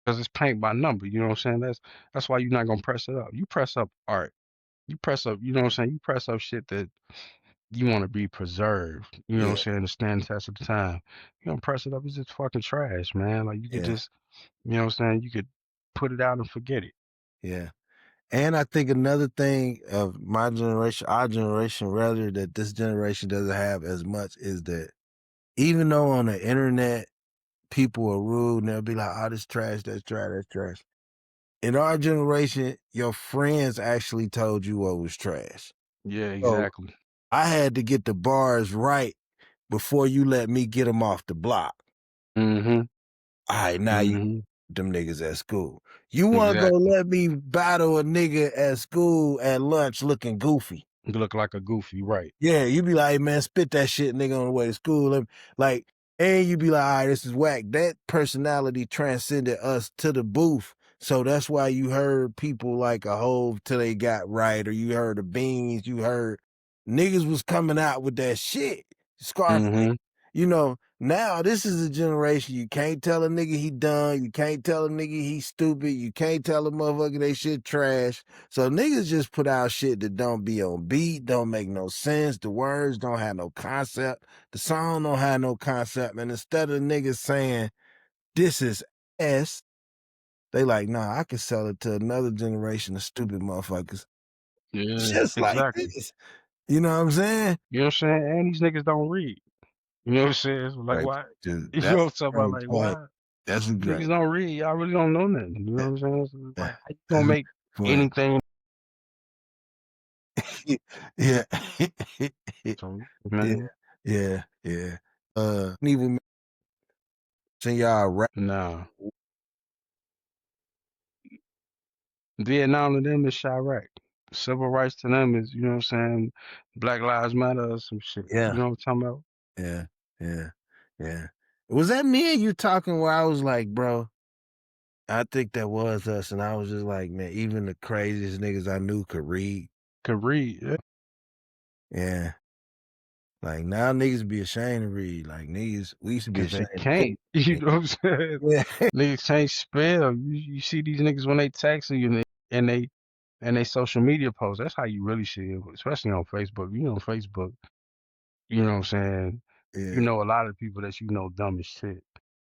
A: Because it's paint by number. You know what I'm saying? That's why you're not gonna press it up. You press up art. You press up. You know what I'm saying? You press up shit that you want to be preserved. You know what I'm
B: Yeah,
A: saying? To stand the test of the time. You don't press it up. It's just fucking trash, man. Like you could
B: yeah,
A: just, you know what I'm saying? You could put it out and forget it.
B: yeah. And I think another thing of my generation, our generation, rather that this generation doesn't have as much is that even though on the internet people are rude and they'll be like, "Oh, this trash, that's trash, that's trash." In our generation, your friends actually told you what was trash.
A: Yeah,
B: So
A: exactly.
B: I had to get the bars right before you let me get them off the block.
A: Mm-hmm.
B: All right, now you
A: Mm-hmm.
B: them niggas at school. You wanna go
A: Exactly.
B: let me battle a nigga at school at lunch looking goofy.
A: You look like a goofy, right?
B: Yeah, you be like, "Hey, man, spit that shit, nigga, on the way to school." Like, and you be like, "All right, this is whack." That personality transcended us to the booth. So that's why you heard people like a Hove till they got right, or you heard the Beans, you heard niggas was coming out with that shit. Scarface.
A: Mm-hmm.
B: You know, now this is a generation you can't tell a nigga he done, you can't tell a nigga he stupid, you can't tell a motherfucker they shit trash. So niggas just put out shit that don't be on beat, don't make no sense. The words don't have no concept. The song don't have no concept. And instead of niggas saying this is S, they like, nah, I can sell it to another generation of stupid motherfuckers.
A: Yeah,
B: Just like
A: exactly.
B: this. You know what I'm saying?
A: You know what I'm saying? And these niggas don't read. You know what I'm saying? It's like
B: Right.
A: why?
B: Dude,
A: You know what
B: that's
A: I'm talking
B: a
A: about?
B: great
A: Like
B: point.
A: why?
B: That's a
A: Niggas
B: great
A: don't read. Y'all really don't know nothing. You know
B: yeah,
A: what I'm saying? So it's
B: yeah.
A: like how you gonna
B: That's a
A: make
B: point.
A: anything?
B: Yeah.
A: So,
B: Yeah,
A: man,
B: yeah, yeah. Even mention y'all rap.
A: nah. Vietnam to them is Chirac. Civil rights to them is, you know what I'm saying, Black Lives Matter or some shit. You
B: Yeah,
A: know what I'm talking about?
B: yeah, yeah, yeah. Was that me and you talking where I was like, bro, I think that was us, and I was just like, man, even the craziest niggas I knew could read.
A: Could read, yeah.
B: Yeah. Like now niggas be ashamed to read. Like niggas, we used to be
A: Cause they
B: ashamed to
A: can't. You
B: read.
A: know what I'm saying?
B: Yeah.
A: Niggas can't spell. You see these niggas when they texting you and they social media posts. That's how you really see it, especially on Facebook. You know, Facebook. You know what I'm saying? You
B: Yeah.
A: know a lot of people that you know dumb as shit,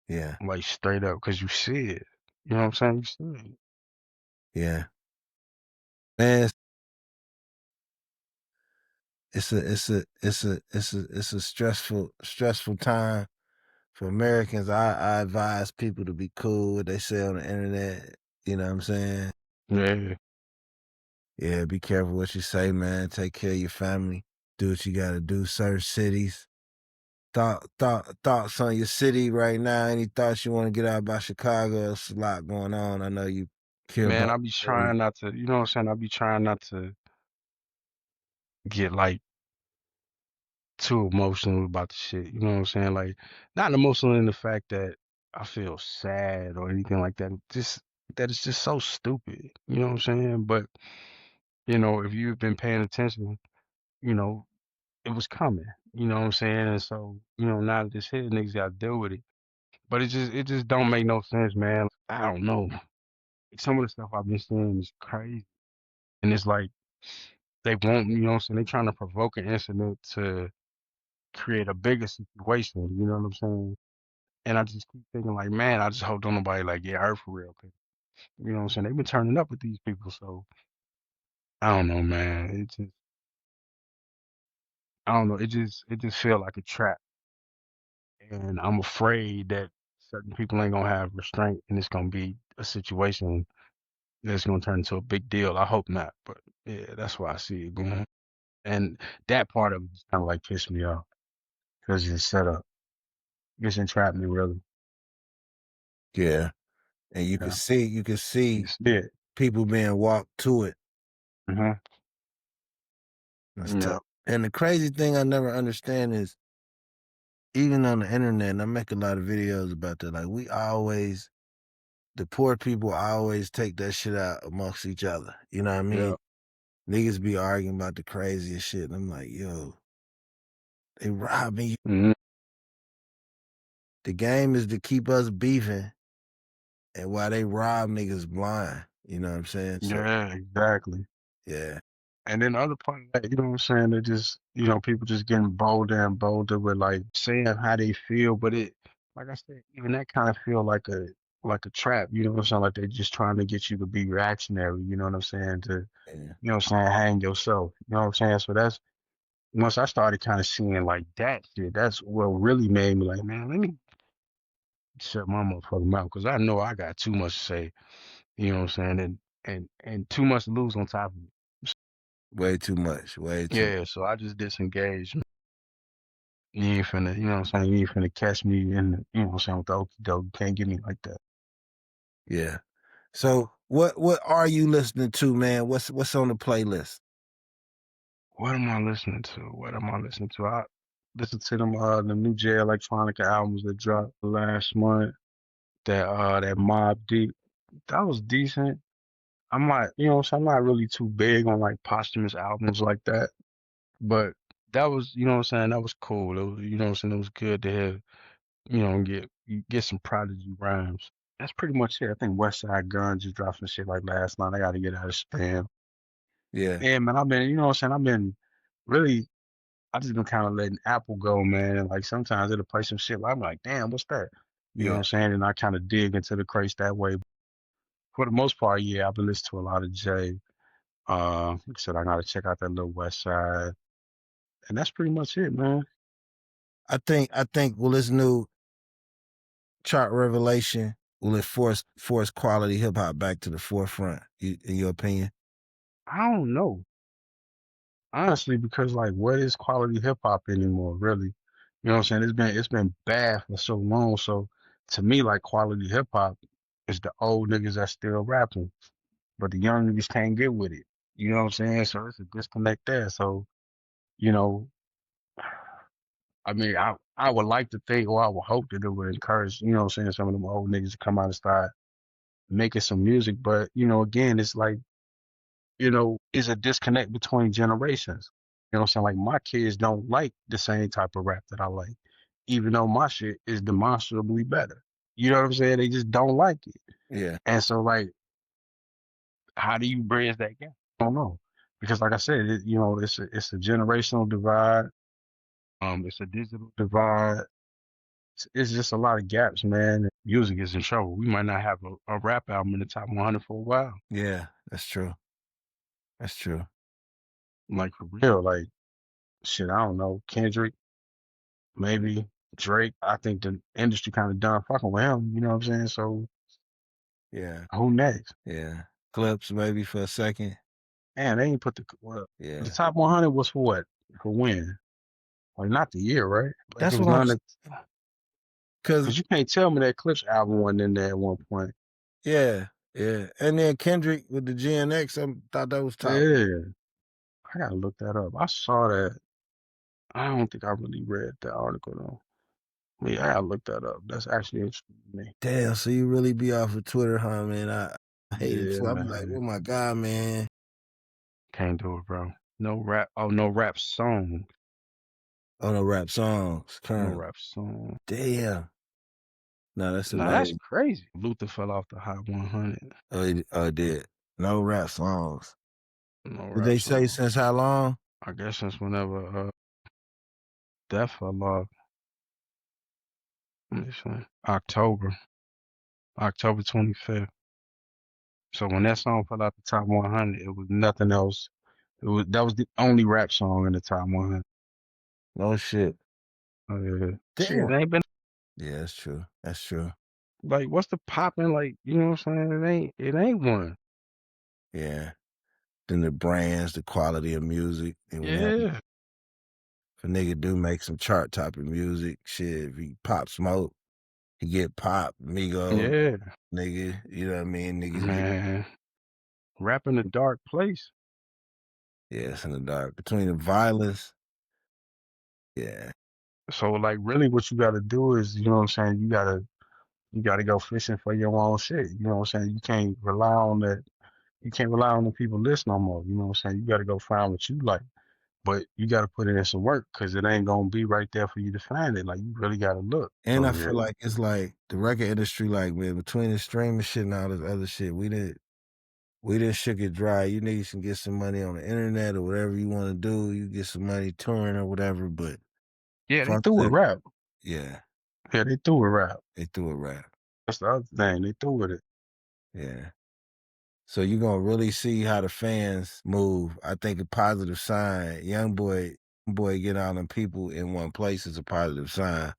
B: Yeah.
A: like straight up, cause you see it. You know what I'm saying? You see it.
B: Yeah. Man, it's a stressful time for Americans. I advise people to be cool what they say on the internet. You know what I'm saying?
A: Yeah,
B: Yeah, be careful what you say, man. Take care of your family. Do what you gotta do. Certain cities. Thoughts on your city right now. Any thoughts you want to get out about Chicago? There's a lot going on. I know you care
A: man.
B: about
A: I be
B: the city.
A: trying not to. You know what I'm saying? I be trying not to get like too emotional about the shit. You know what I'm saying? Like, not emotional in the fact that I feel sad or anything like that. Just that it's just so stupid. You know what I'm saying? But if you've been paying attention, you know, it was coming. You know what I'm saying? And so, now that this hit, niggas got to deal with it. But it just don't make no sense, man. I don't know. Some of the stuff I've been seeing is crazy, and it's like they want, you know what I'm saying? They trying to provoke an incident to create a bigger situation. You know what I'm saying? And I just keep thinking like, man, I just hope don't nobody like get hurt for real. 'Cause, you know what I'm saying? They've been turning up with these people, so I don't know, man. I don't know. It just feel like a trap, and I'm afraid that certain people ain't gonna have restraint, and it's gonna be a situation that's gonna turn into a big deal. I hope not, but yeah, that's why I see it going. And that part of it just kind of like pissed me off because it's set up. It's entrapped me really.
B: Yeah. And
A: Yeah,
B: you can see
A: it's it.
B: people being walked to it.
A: Hmm.
B: That's
A: Yeah.
B: tough. And the crazy thing I never understand is even on the internet, and I make a lot of videos about that. Like the poor people always take that shit out amongst each other. You know what I mean?
A: Yeah.
B: Niggas be arguing about the craziest shit. And I'm like, yo, they robbing you.
A: Mhm.
B: The game is to keep us beefing, and while they rob niggas blind. You know what I'm saying? So
A: Yeah, exactly.
B: yeah,
A: And then the other part of that, you know what I'm saying? They just, people just getting bolder and bolder with like saying how they feel, but like I said, even that kind of feel like a trap. You know what I'm saying? Like they're just trying to get you to be reactionary. You know what I'm saying?
B: yeah,
A: What I'm saying, hang yourself. You know what I'm saying? So that's once I started kind of seeing like that shit. That's what really made me like, man, let me shut my motherfucking mouth because I know I got too much to say. You know what I'm saying? And too much to lose on top of it.
B: way too much, way too.
A: Yeah, so I just disengaged. You ain't finna, you know what I'm saying? You ain't finna catch me in the, you know what I'm saying, with the okie doke. You can't get me like that.
B: Yeah. So what are you listening to, man? What's on the playlist?
A: What am I listening to? What am I listening to? I listened to the new J Electronica albums that dropped last month. That Mob Deep. That was decent. I'm not, what I'm saying, I'm not really too big on like posthumous albums like that. But that was, what I'm saying, that was cool. It was, what I'm saying, it was good to have, get some prodigy rhymes. That's pretty much it. I think West Side Gun just dropped some shit like last night. I got to get out of spam.
B: Yeah,
A: Yeah, man, I've been, you know what I'm saying? I've been really, I just been kind of letting Apple go, man. And like sometimes it'll play some shit. I'm like, damn, what's that? You know what
B: yeah.
A: I'm saying? And I kind of dig into the crates that way. For the most part, yeah, I've been listening to a lot of Jay. Like I said, I gotta check out that little West Side, and that's pretty much it, man.
B: I think will this new chart revelation will it force quality hip hop back to the forefront? In your opinion?
A: I don't know, honestly, because like, what is quality hip hop anymore, really? You know what I'm saying? It's been bad for so long. So to me, like quality hip hop is the old niggas that still rapping, but the young niggas can't get with it. You know what I'm saying? So it's a disconnect there. So you know, I mean, I would like to think, or I would hope that it would encourage, you know what I'm saying, some of them old niggas to come out and start making some music. But, again, it's like, it's a disconnect between generations. You know what I'm saying? Like my kids don't like the same type of rap that I like, even though my shit is demonstrably better. You know what I'm saying? They just don't like it.
B: Yeah,
A: And so like, how do you bridge that gap? I don't know. Because like I said, it's a generational divide. It's a digital divide. It's just a lot of gaps, man. Music is in trouble. We might not have a rap album in the top 100 for a while.
B: yeah. That's true. That's true.
A: Like for real, like shit. I don't know. Kendrick, maybe Drake. I think the industry kind of done fucking with him. You know what I'm saying? So
B: Yeah,
A: who next?
B: yeah. Clips maybe for a second.
A: Man, they ain't put the
B: Yeah,
A: top 100 was for what? For when? Like not the year, right? Like it
B: that's
A: was
B: what I'm.
A: none of
B: Cause
A: because you can't tell me that Clips album wasn't in there at one point.
B: yeah, yeah. And then Kendrick with the GNX, I thought that was top.
A: Yeah, I gotta look that up. I saw that. I don't think I really read the article though. Yeah, I gotta look that up. That's actually interesting to me.
B: Damn, so you really be off of Twitter, huh, man? I hate it
A: Yeah,
B: too. I'm like,
A: man.
B: oh my God, man.
A: Can't do it, bro. No rap. Oh, no rap song.
B: Oh, no rap songs
A: No
B: currently.
A: rap song.
B: Damn. No, that's
A: Now that's
B: amazing.
A: crazy. Luther fell off the Hot 100.
B: It did. No rap songs.
A: No
B: Did
A: rap
B: they say
A: song.
B: since how long?
A: I guess since whenever that fell off. Let me see. October 25th. So when that song fell out the top 100, it was nothing else. That was the only rap song in the top 100.
B: No shit.
A: Shit, it
B: Damn.
A: ain't been
B: Yeah, that's true. That's true.
A: like what's the popping like? You know what I'm saying? It ain't one.
B: Yeah. Then the brands, the quality of music. And when that
A: Yeah.
B: if a nigga do make some chart topping music, shit, if he pop smoke, he get pop, Migos,
A: Yeah.
B: nigga. You know what I mean? Niggas get
A: Man. Rap in a dark place.
B: yeah, it's in the dark. Between the violence, yeah.
A: So like really what you gotta do is, you know what I'm saying, you gotta go fishing for your own shit. You know what I'm saying? You can't rely on the people list no more. You know what I'm saying? You gotta go find what you like. But you gotta put in some work because it ain't gonna be right there for you to find it. Like you really gotta look.
B: And
A: So
B: I
A: yeah.
B: feel like it's like the record industry, like man, between the streaming shit and all this other shit, we didn't shook it dry. You niggas can get some money on the internet or whatever you want to do. You get some money touring or whatever, but
A: Yeah, they
B: fuck
A: threw a
B: that.
A: rap.
B: Yeah,
A: Yeah, they threw a rap.
B: they threw a rap.
A: That's the other thing. They threw with it.
B: Yeah. So you're gonna really see how the fans move. I think a positive sign. Young boy get all them people in one place is a positive sign,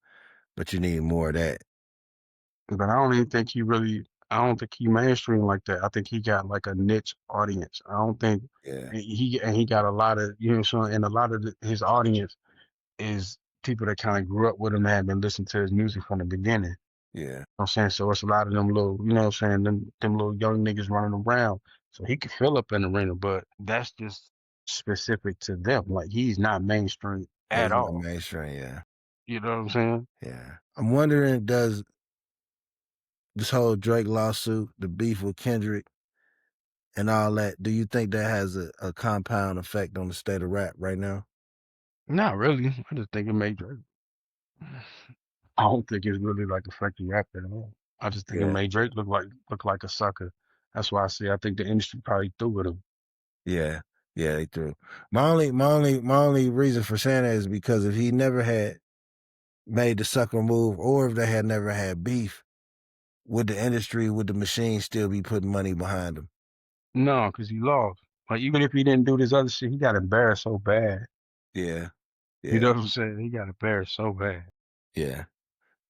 B: but you need more of that.
A: But I don't think he mainstream like that. I think he got like a niche audience. I don't think
B: Yeah,
A: and he got a lot of, you know what I'm saying, and a lot of his audience is people that kind of grew up with him and have been listening to his music from the beginning.
B: yeah,
A: Know what I'm saying? So it's a lot of them little, you know what I'm saying, them little young niggas running around. So he could fill up an arena, but that's just specific to them. Like he's not mainstream
B: yeah.
A: at
B: He's not
A: all.
B: mainstream. Yeah,
A: You know what I'm saying?
B: yeah. I'm wondering, does this whole Drake lawsuit, the beef with Kendrick, and all that, do you think that has a compound effect on the state of rap right now?
A: Not really. I just think it made Drake. I don't think it's really like affecting rap at all. I just think it
B: Yeah,
A: made Drake look like a sucker. That's why I think the industry probably threw with him.
B: yeah, yeah. They threw. My only reason for saying that is because if he never had made the sucker move, or if they had never had beef, would the industry, would the machine still be putting money behind him?
A: No, because he lost. Like even if he didn't do this other shit, he got embarrassed so bad.
B: Yeah,
A: You
B: yeah,
A: know what I'm saying? He got embarrassed so bad.
B: yeah,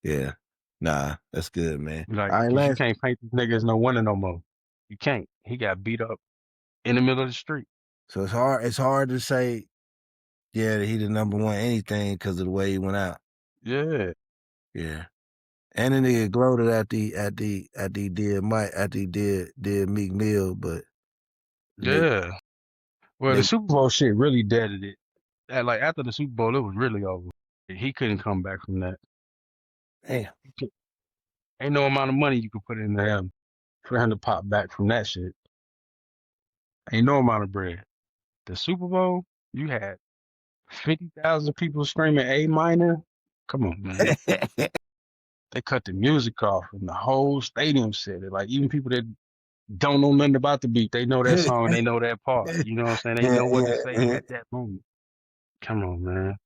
B: yeah. Nah, that's good, man.
A: Like,
B: All right,
A: cause you
B: last.
A: can't paint this nigga as no winner no more. You can't. He got beat up in the middle of the street.
B: So it's hard. It's hard to say, yeah, that he the number one anything because of the way he went out.
A: Yeah,
B: Yeah, and the nigga gloated at the did Meek Mill, but nigga,
A: yeah. Well, the
B: nigga,
A: Super Bowl shit really deaded it. Like after the Super Bowl, it was really over. He couldn't come back from that.
B: damn.
A: Ain't no amount of money you could put in there for him to pop back from that shit. Ain't no amount of bread. The Super Bowl, you had 50,000 people screaming A minor. Come on, man. They cut the music off and the whole stadium said it. Like even people that don't know nothing about the beat, they know that song, they know that part. You know what I'm saying? They
B: Yeah,
A: know what to
B: yeah,
A: say
B: yeah.
A: at that moment. Come on, man.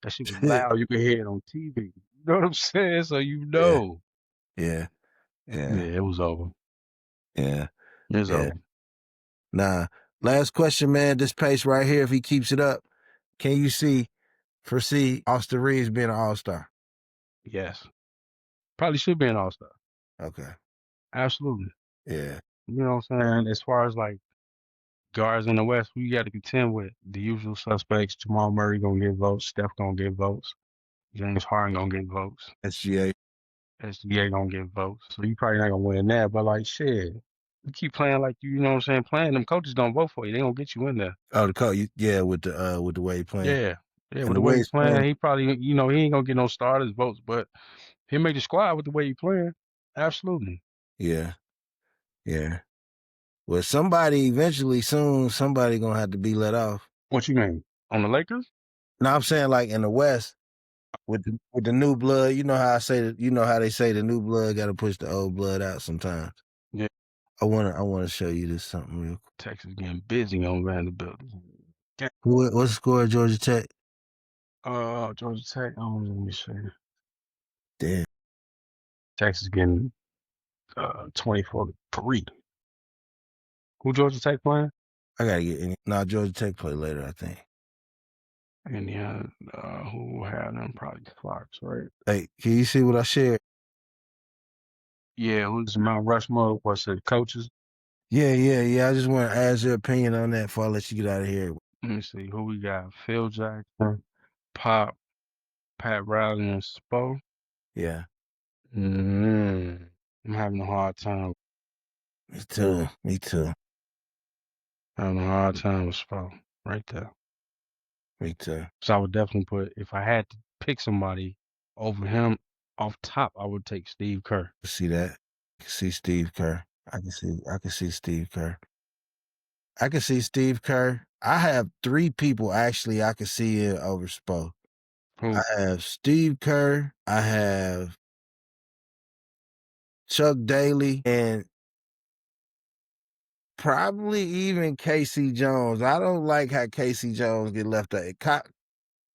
A: That shit was loud. You could hear it on TV. You know what I'm saying? So you
B: Yeah,
A: know.
B: yeah, yeah,
A: Yeah, it was over.
B: yeah,
A: It was
B: yeah.
A: over.
B: Nah. Last question, man. This pace right here, if he keeps it up, can you foresee Austin Reeves being an all-star?
A: Yes. Probably should be an all-star.
B: Okay.
A: Absolutely.
B: Yeah.
A: You know what I'm saying? As far as like guards in the West, who you got to contend with? The usual suspects. Jamal Murray gonna get votes. Steph gonna get votes. James Harden gonna get votes.
B: SGA.
A: SGA gonna get votes. So you probably not gonna win that. But like shit, you keep playing like you know what I'm saying, playing, them coaches gonna vote for you. They gonna get you in there.
B: Oh, the coach. Yeah, with the way he playing.
A: Yeah. Yeah,
B: And
A: with
B: the
A: the way
B: way
A: he
B: he's playing.
A: playing, he probably he ain't gonna get no starters votes, but he'll make the squad with the way he playing. Absolutely.
B: Yeah. Yeah. Well, somebody eventually soon, somebody gonna have to be let off.
A: What you mean? On the Lakers?
B: Now I'm saying like in the West with the new blood, you know how I say that, you know how they say the new blood got to push the old blood out sometimes.
A: Yeah.
B: I wanna show you this something real quick.
A: Texas getting busy on Vanderbilt.
B: What's the score at Georgia Tech?
A: Georgia Tech. Let me see.
B: Damn,
A: Texas getting 24-3. Who Georgia Tech playing?
B: I gotta get in. Nah, Georgia Tech play later, I think.
A: And yeah, who had them? Probably Fox, right?
B: Hey, can you see what I shared?
A: Yeah, who's Mount Rushmore? What's the coaches?
B: Yeah, yeah, yeah. I just want to ask your opinion on that before I let you get out of here.
A: Let me see who we got. Phil Jackson, Pop, Pat Riley, and Spo.
B: Yeah,
A: I'm having a hard time.
B: me too. Me too.
A: Having a hard time with Spo right there.
B: Me too.
A: So I would definitely put if I had to pick somebody over him off top, I would take Steve Kerr.
B: See that? I can see Steve Kerr. I can see Steve Kerr. I can see Steve Kerr. I have 3 people actually I can see it over Spo. I
A: Who?
B: have Steve Kerr, I have Chuck Daly, and probably even Casey Jones. I don't like how Casey Jones get left out.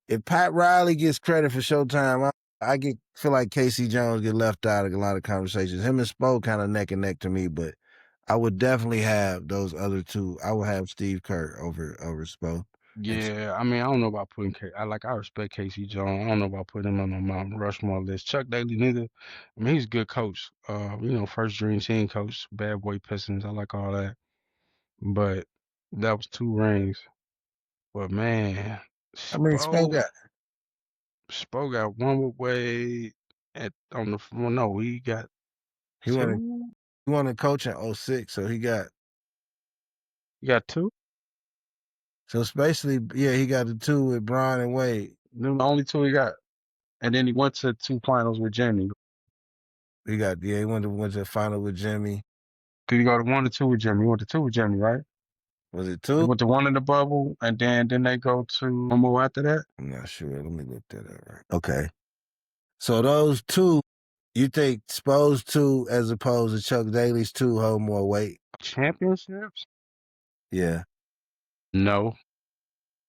B: If Pat Riley gets credit for Showtime, I feel like Casey Jones get left out of a lot of conversations. Him and Spo kind of neck and neck to me, but I would definitely have those other 2. I would have Steve Kerr over Spo.
A: Yeah, I mean, I don't know about putting I respect Casey Jones. I don't know about putting him on my Mount Rushmore list. Chuck Daly neither. I mean, he's a good coach. First dream team coach, bad boy Pistons. I like all that. But that was 2 rings. But man,
B: I mean,
A: Spo Spo got one with Wade at on the well, no, he got
B: he wanted
A: 2.
B: he wanted to coach in '06, so
A: He got 2.
B: so it's basically he got the 2 with Bryan and Wade.
A: Them the only 2 he got. And then he went to 2 finals with Jimmy.
B: He went to the final with Jimmy.
A: Did he go to 1 or 2 with Jimmy? He went to 2 with Jimmy, right?
B: Was it
A: He
B: 2?
A: went to 1 in the bubble, and then didn't they go to 1 more after that?
B: I'm not sure. Let me look that up. Right. Okay. So those 2, you think Spo's 2 as opposed to Chuck Daly's 2 hold more weight?
A: Championships?
B: Yeah.
A: No,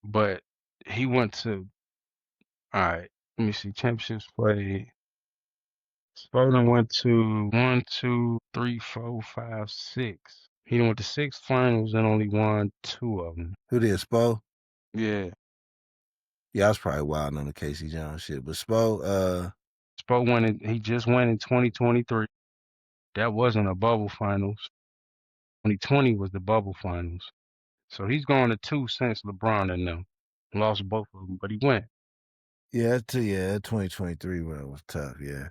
A: but he went to. All right, let me see. Championships played. Spoden went to 1, 2, 3, 4, 5, 6. He went to 6 finals and only won 2 of them.
B: Who did, Spo?
A: Yeah,
B: Yeah, I was probably wild on the Casey Jones shit. But Spo,
A: Spo went. He just went in 2023. That wasn't a bubble finals. 2020 was the bubble finals. So he's gone to 2 since LeBron and them. Lost both of them, but he went.
B: yeah, 2023 run was tough. Yeah.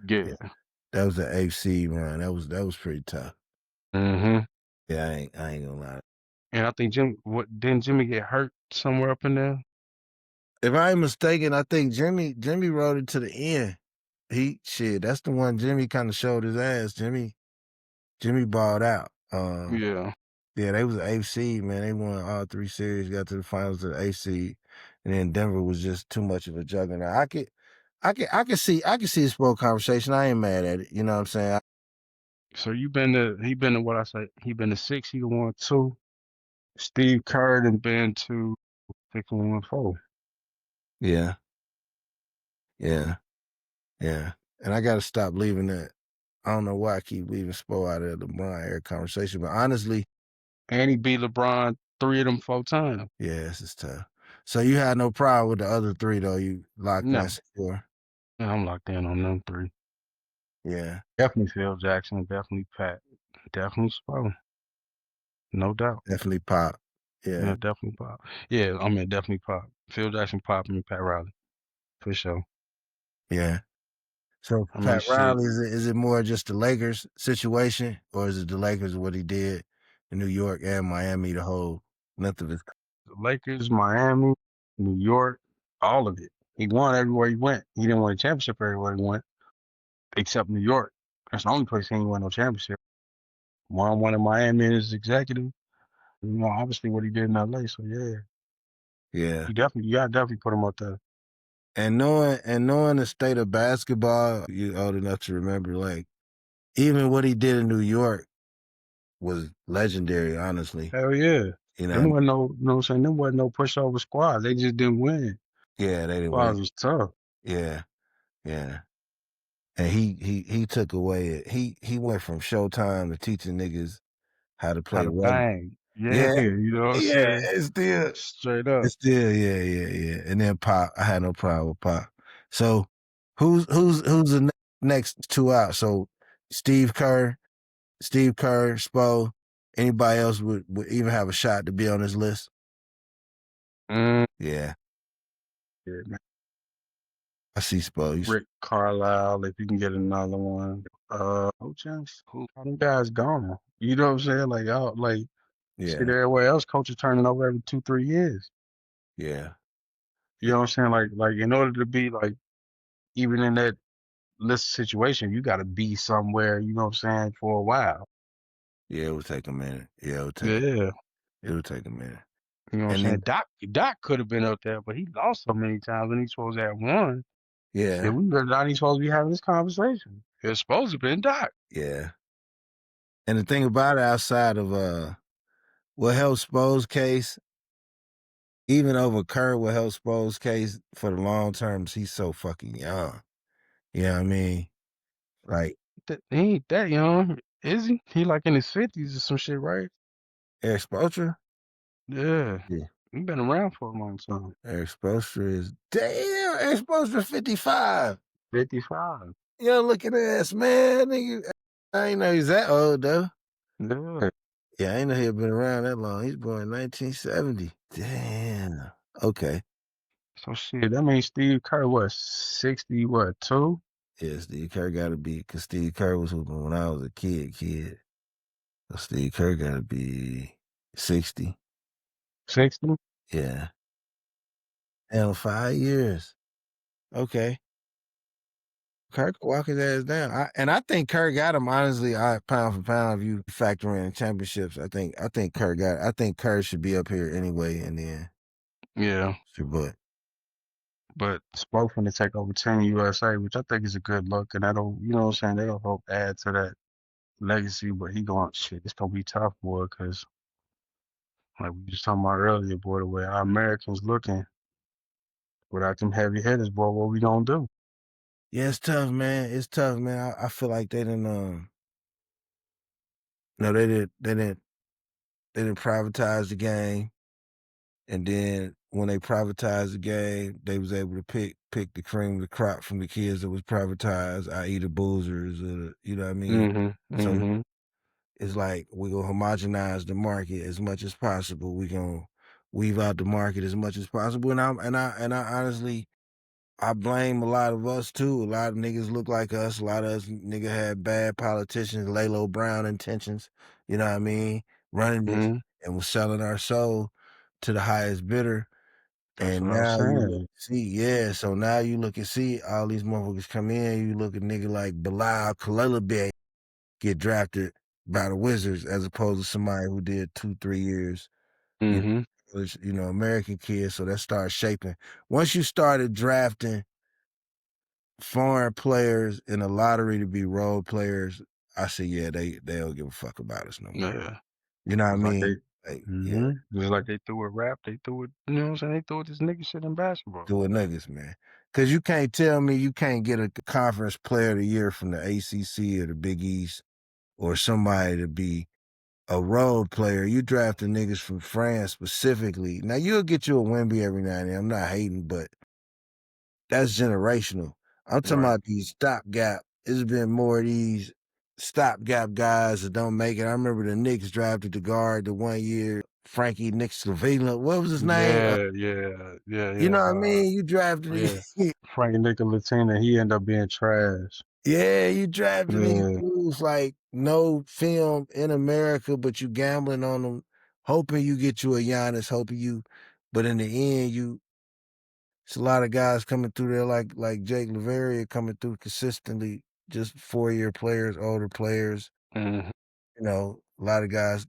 A: Yeah.
B: Yeah. That was the AFC run. That was pretty tough.
A: Mm-hmm.
B: Yeah, I ain't gonna lie.
A: And I think didn't Jimmy get hurt somewhere up in there?
B: If I ain't mistaken, I think Jimmy rode it to the end. That's the one Jimmy kind of showed his ass. Jimmy balled out.
A: Yeah.
B: Yeah, they was the eighth seed, man. They won all 3 series, got to the finals of the eighth seed, and then Denver was just too much of a juggernaut. I could see a sport conversation. I ain't mad at it. You know what I'm saying?
A: So he been to what I say, he been to 6, he won 2. Steve Kerr and been to 6 and won 4.
B: Yeah, yeah, yeah. And I got to stop leaving that. I don't know why I keep leaving Spo out of the LeBron era conversation, but honestly,
A: And he beat LeBron 3 of them 4 times.
B: yeah, this is tough. So you had no problem with the other 3 though? You locked in
A: No.
B: secure?
A: Yeah, I'm locked in on them 3.
B: Yeah,
A: Definitely Phil Jackson, definitely Pat, definitely Spo. No doubt.
B: definitely Pop.
A: Yeah,
B: Yeah,
A: definitely Pop. Yeah, I mean definitely Pop. Phil Jackson, Pop, and Pat Riley. For sure.
B: yeah. So
A: I mean
B: Pat
A: shit.
B: Riley, is it more just the Lakers situation, or is it the Lakers what he did in New York and Miami, the whole length of his?
A: The Lakers, Miami, New York, all of it. He won everywhere he went. He didn't win a championship everywhere he went, except New York. That's the only place he ain't won no championship. Won one in Miami as executive. Obviously what he did in LA. So yeah,
B: Yeah,
A: you gotta definitely put him up there.
B: and knowing the state of basketball, you old enough to remember, like even what he did in New York was legendary. Honestly,
A: Hell yeah.
B: you know,
A: Them wasn't no, you know what I'm saying? Them wasn't no pushover squad. They just didn't win.
B: yeah, they didn't win.
A: Squads was tough.
B: Yeah, yeah. And he took away it. He went from Showtime to teaching niggas how to
A: How
B: play
A: to
B: rugby.
A: bang. Yeah,
B: Yeah,
A: you know what I'm
B: yeah.
A: saying? Straight up.
B: Yeah. And then Pop, I had no problem with Pop. So who's the next 2 out? So Steve Kerr, Spo, anybody else would even have a shot to be on this list?
A: Mm,
B: Yeah,
A: yeah, man.
B: I see Spo.
A: Rick Carlisle, if you can get another one. Coaches, who all them guys gone. You know what I'm saying? Like y'all like shit
B: Yeah,
A: everywhere else, coaches turning over every 2, 3 years.
B: yeah.
A: You know what I'm saying? Like in order to be like even in that list situation, you got to be somewhere. You know what I'm saying for a while.
B: Yeah, it would take a minute. Yeah,
A: Yeah.
B: it would take a minute.
A: You know what I'm
B: And
A: saying?
B: then
A: Doc could have been up there, but he lost so many times when he's supposed to have won. Shit,
B: yeah,
A: we were not even supposed to be having this conversation. It's supposed to be Doc.
B: yeah. And the thing about it, outside of what helped Spo's case, even over Kerr, what helped Spo's case for the long term is he's so fucking young. You know what I mean? Like
A: He ain't that young, is he? He like in his 50s or some shit, right?
B: Eric Spoelstra?
A: Yeah.
B: Yeah.
A: He been around for a long time.
B: Eric Spoelstra is damn. Eric Spoelstra 55.
A: 55.
B: You look at ass man, nigga. I ain't know he's that old though.
A: Yeah.
B: Yeah, I ain't know he had been around that long. He's born in 1970. Damn. Okay.
A: So shit, that means Steve Kerr what 60 what two?
B: Yeah, Steve Kerr gotta be, because Steve Kerr was hooping when I was a kid. So Steve Kerr gotta be 60.
A: 60?
B: Yeah. Hell, 5 years. Okay. Kirk walk his ass down. I think Kirk got him, honestly, pound for pound, if you factor in championships. I think Kirk should be up here anyway, and then
A: Yeah.
B: but
A: But Spo finna take over Team USA, which I think is a good look, and that'll, you know what I'm saying, that'll help add to that legacy. But he going shit, it's gonna be tough, boy, because like we just talking about earlier, boy, the way our Americans looking without them heavy hitters, boy, what we gonna do?
B: yeah, it's tough, man. It's tough, man. I feel like they didn't no, they didn't privatize the game. And then when they privatized the game, they was able to pick the cream of the crop from the kids that was privatized, i.e. the boozers, you know what I mean?
A: Mm-hmm.
B: So
A: Mm-hmm.
B: it's like we gonna homogenize the market as much as possible. We gonna weave out the market as much as possible. And I honestly, I blame a lot of us too. A lot of niggas look like us. A lot of us nigga had bad politicians, Lalo Brown intentions. You know what I mean? Running this
A: Mm-hmm.
B: and was selling our soul to the highest bidder.
A: That's
B: And
A: what I was
B: now you look
A: saying.
B: see, yeah. So now you look and see all these motherfuckers come in. You look at nigga like Bilal Kalilabay get drafted by the Wizards as opposed to somebody who did 2-3 years. You
A: Mm-hmm.
B: American kids. So that starts shaping. Once you started drafting foreign players in a lottery to be role players, I say, yeah, they don't give a fuck about us no more.
A: Yeah.
B: You know what I
A: It's like they
B: mean? Like, yeah,
A: mm-hmm. Just like they threw it rap, they threw it, you know what I'm saying? They threw it this nigga shit in basketball.
B: do it niggas, man. Cause you can't tell me you can't get a conference player of the year from the ACC or the Big East or somebody to be a role player. You drafting niggas from France specifically. Now you'll get you a Wemby every now and then. I'm not hating, but that's generational. I'm talking
A: Right.
B: about these stopgap. It's been more of these stopgap guys that don't make it. I remember the Knicks drafted the guard the 1 year, Frankie Knicks What was his name?
A: Yeah, yeah, yeah,
B: You
A: yeah.
B: know what I mean? You drafted
A: Yeah. Frank Nicolatina, he ended up being trash.
B: yeah, you drafting these
A: Yeah.
B: dudes like no film in America, but you gambling on them, hoping you get you a Giannis, but in the end, it's a lot of guys coming through there like Jake Laveria coming through consistently, just 4 year players, older players.
A: Hmm.
B: A lot of guys,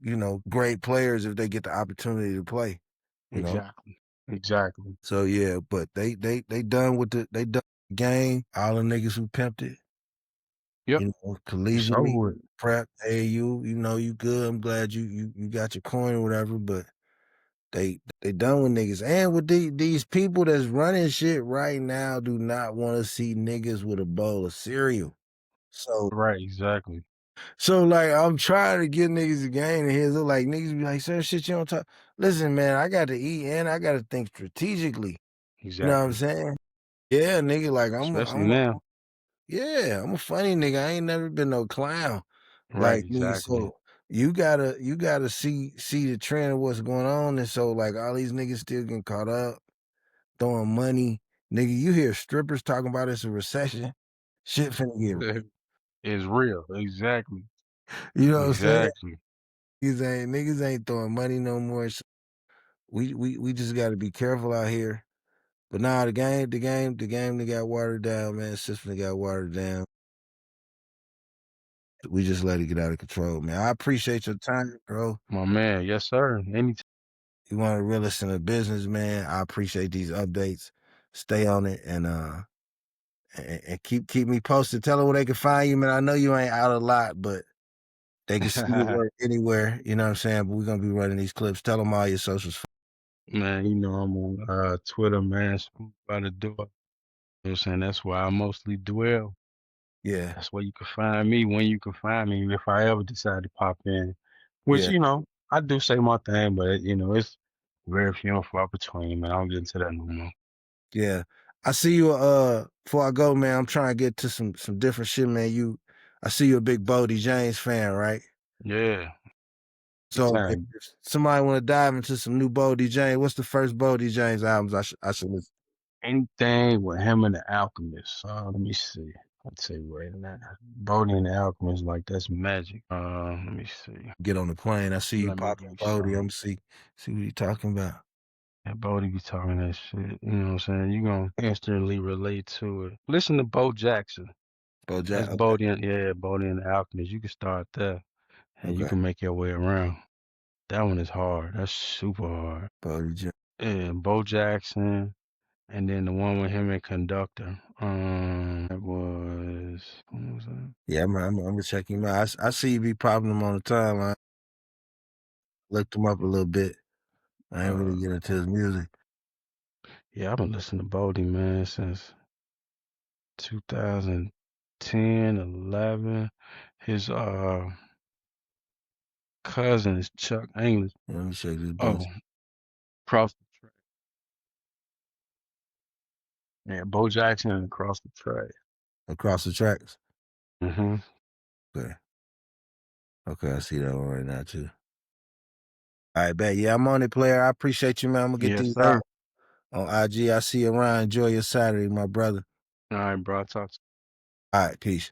B: great players if they get the opportunity to play. You know,
A: Exactly. Exactly.
B: so yeah, but they done with the game. All the niggas who pimped it.
A: Yep. It's over
B: Collegiately,
A: with.
B: prep, AAU, you good. I'm glad you got your coin or whatever, but they done with niggas. And with these people that's running shit right now do not want to see niggas with a bowl of cereal. So
A: Right, exactly.
B: like I'm trying to get niggas a game and here's like niggas be like, certain shit you don't talk. Listen, man, I got to eat and I gotta think strategically. You know what I'm
A: Exactly.
B: saying? Yeah, nigga, like
A: Especially now.
B: yeah, I'm a funny nigga. I ain't never been no clown
A: Right,
B: like me.
A: exactly.
B: So you gotta see the trend of what's going on. And so like all these niggas still getting caught up, throwing money. Nigga, you hear strippers talking about it's a recession. Shit finna get
A: It's real. Exactly.
B: you know what I'm saying?
A: Exactly.
B: Niggas ain't throwing money no more. So we just gotta be careful out here. But nah, the game that got watered down, man. The system that got watered down. We just let it get out of control, man. I appreciate your time, bro.
A: My man, yes, sir. Anytime.
B: You want to realist in the business, man. I appreciate these updates. Stay on it and keep me posted. Tell them where they can find you, man. I know you ain't out a lot, but they can see your work anywhere. You know what I'm saying? But we're gonna be running these clips. Tell them all your socials.
A: Man, you know I'm on Twitter, man. Smooth by the door. You know what I'm saying? That's where I mostly dwell.
B: Yeah,
A: That's where you can find me when you can find me if I ever decide to pop in. Which,
B: yeah,
A: you know, I do say my thing, but you know, it's very few and far between, man. I don't get into that no more.
B: yeah. I see you. Before I go, man, I'm trying to get to some different shit, man. I see you a big Bodie James fan, right?
A: Yeah, big
B: So if
A: time.
B: somebody want to dive into some new Bodie James, what's the first Bodie James albums I should listen?
A: Anything with him and the Alchemist. Let me see. I'll tell you right now. Bodie and the Alchemist, like that's magic. Let me see.
B: Get on the plane. I see you
A: Let me
B: popping
A: give you
B: Bodie.
A: some.
B: I'm see what you talking about.
A: And Bodie be talking that shit. You know what I'm saying? You gonna instantly relate to it. Listen to Bo Jackson.
B: BoJack.
A: That's
B: Okay,
A: Bodie and yeah, Bodie and the Alchemist. You can start there and you
B: okay.
A: can make your way around. That one is hard. That's super hard.
B: Bodie James.
A: Yeah, Bo Jackson. And then the one with him and Conductor. It was what was that?
B: Yeah, I'm gonna check him out. I see you be popping him on the timeline. Looked him up a little bit. I ain't really get into his music.
A: Yeah, I've been listening to Bodie, man, since 2010, 11. His cousin is Chuck English.
B: Let me check this
A: Oh,
B: Bodie.
A: Across the Track. Yeah, Bo Jackson and Across the Track.
B: Across the Tracks.
A: Mm-hmm.
B: Okay. Okay, I see that one right now too. All right, bet. Yeah, I'm on it, player. I appreciate you, man. I'm gonna get
A: Yes,
B: these out
A: sir.
B: on IG. I see you around. Enjoy your Saturday, my brother.
A: All right, bro. I'll talk to you.
B: All right, peace.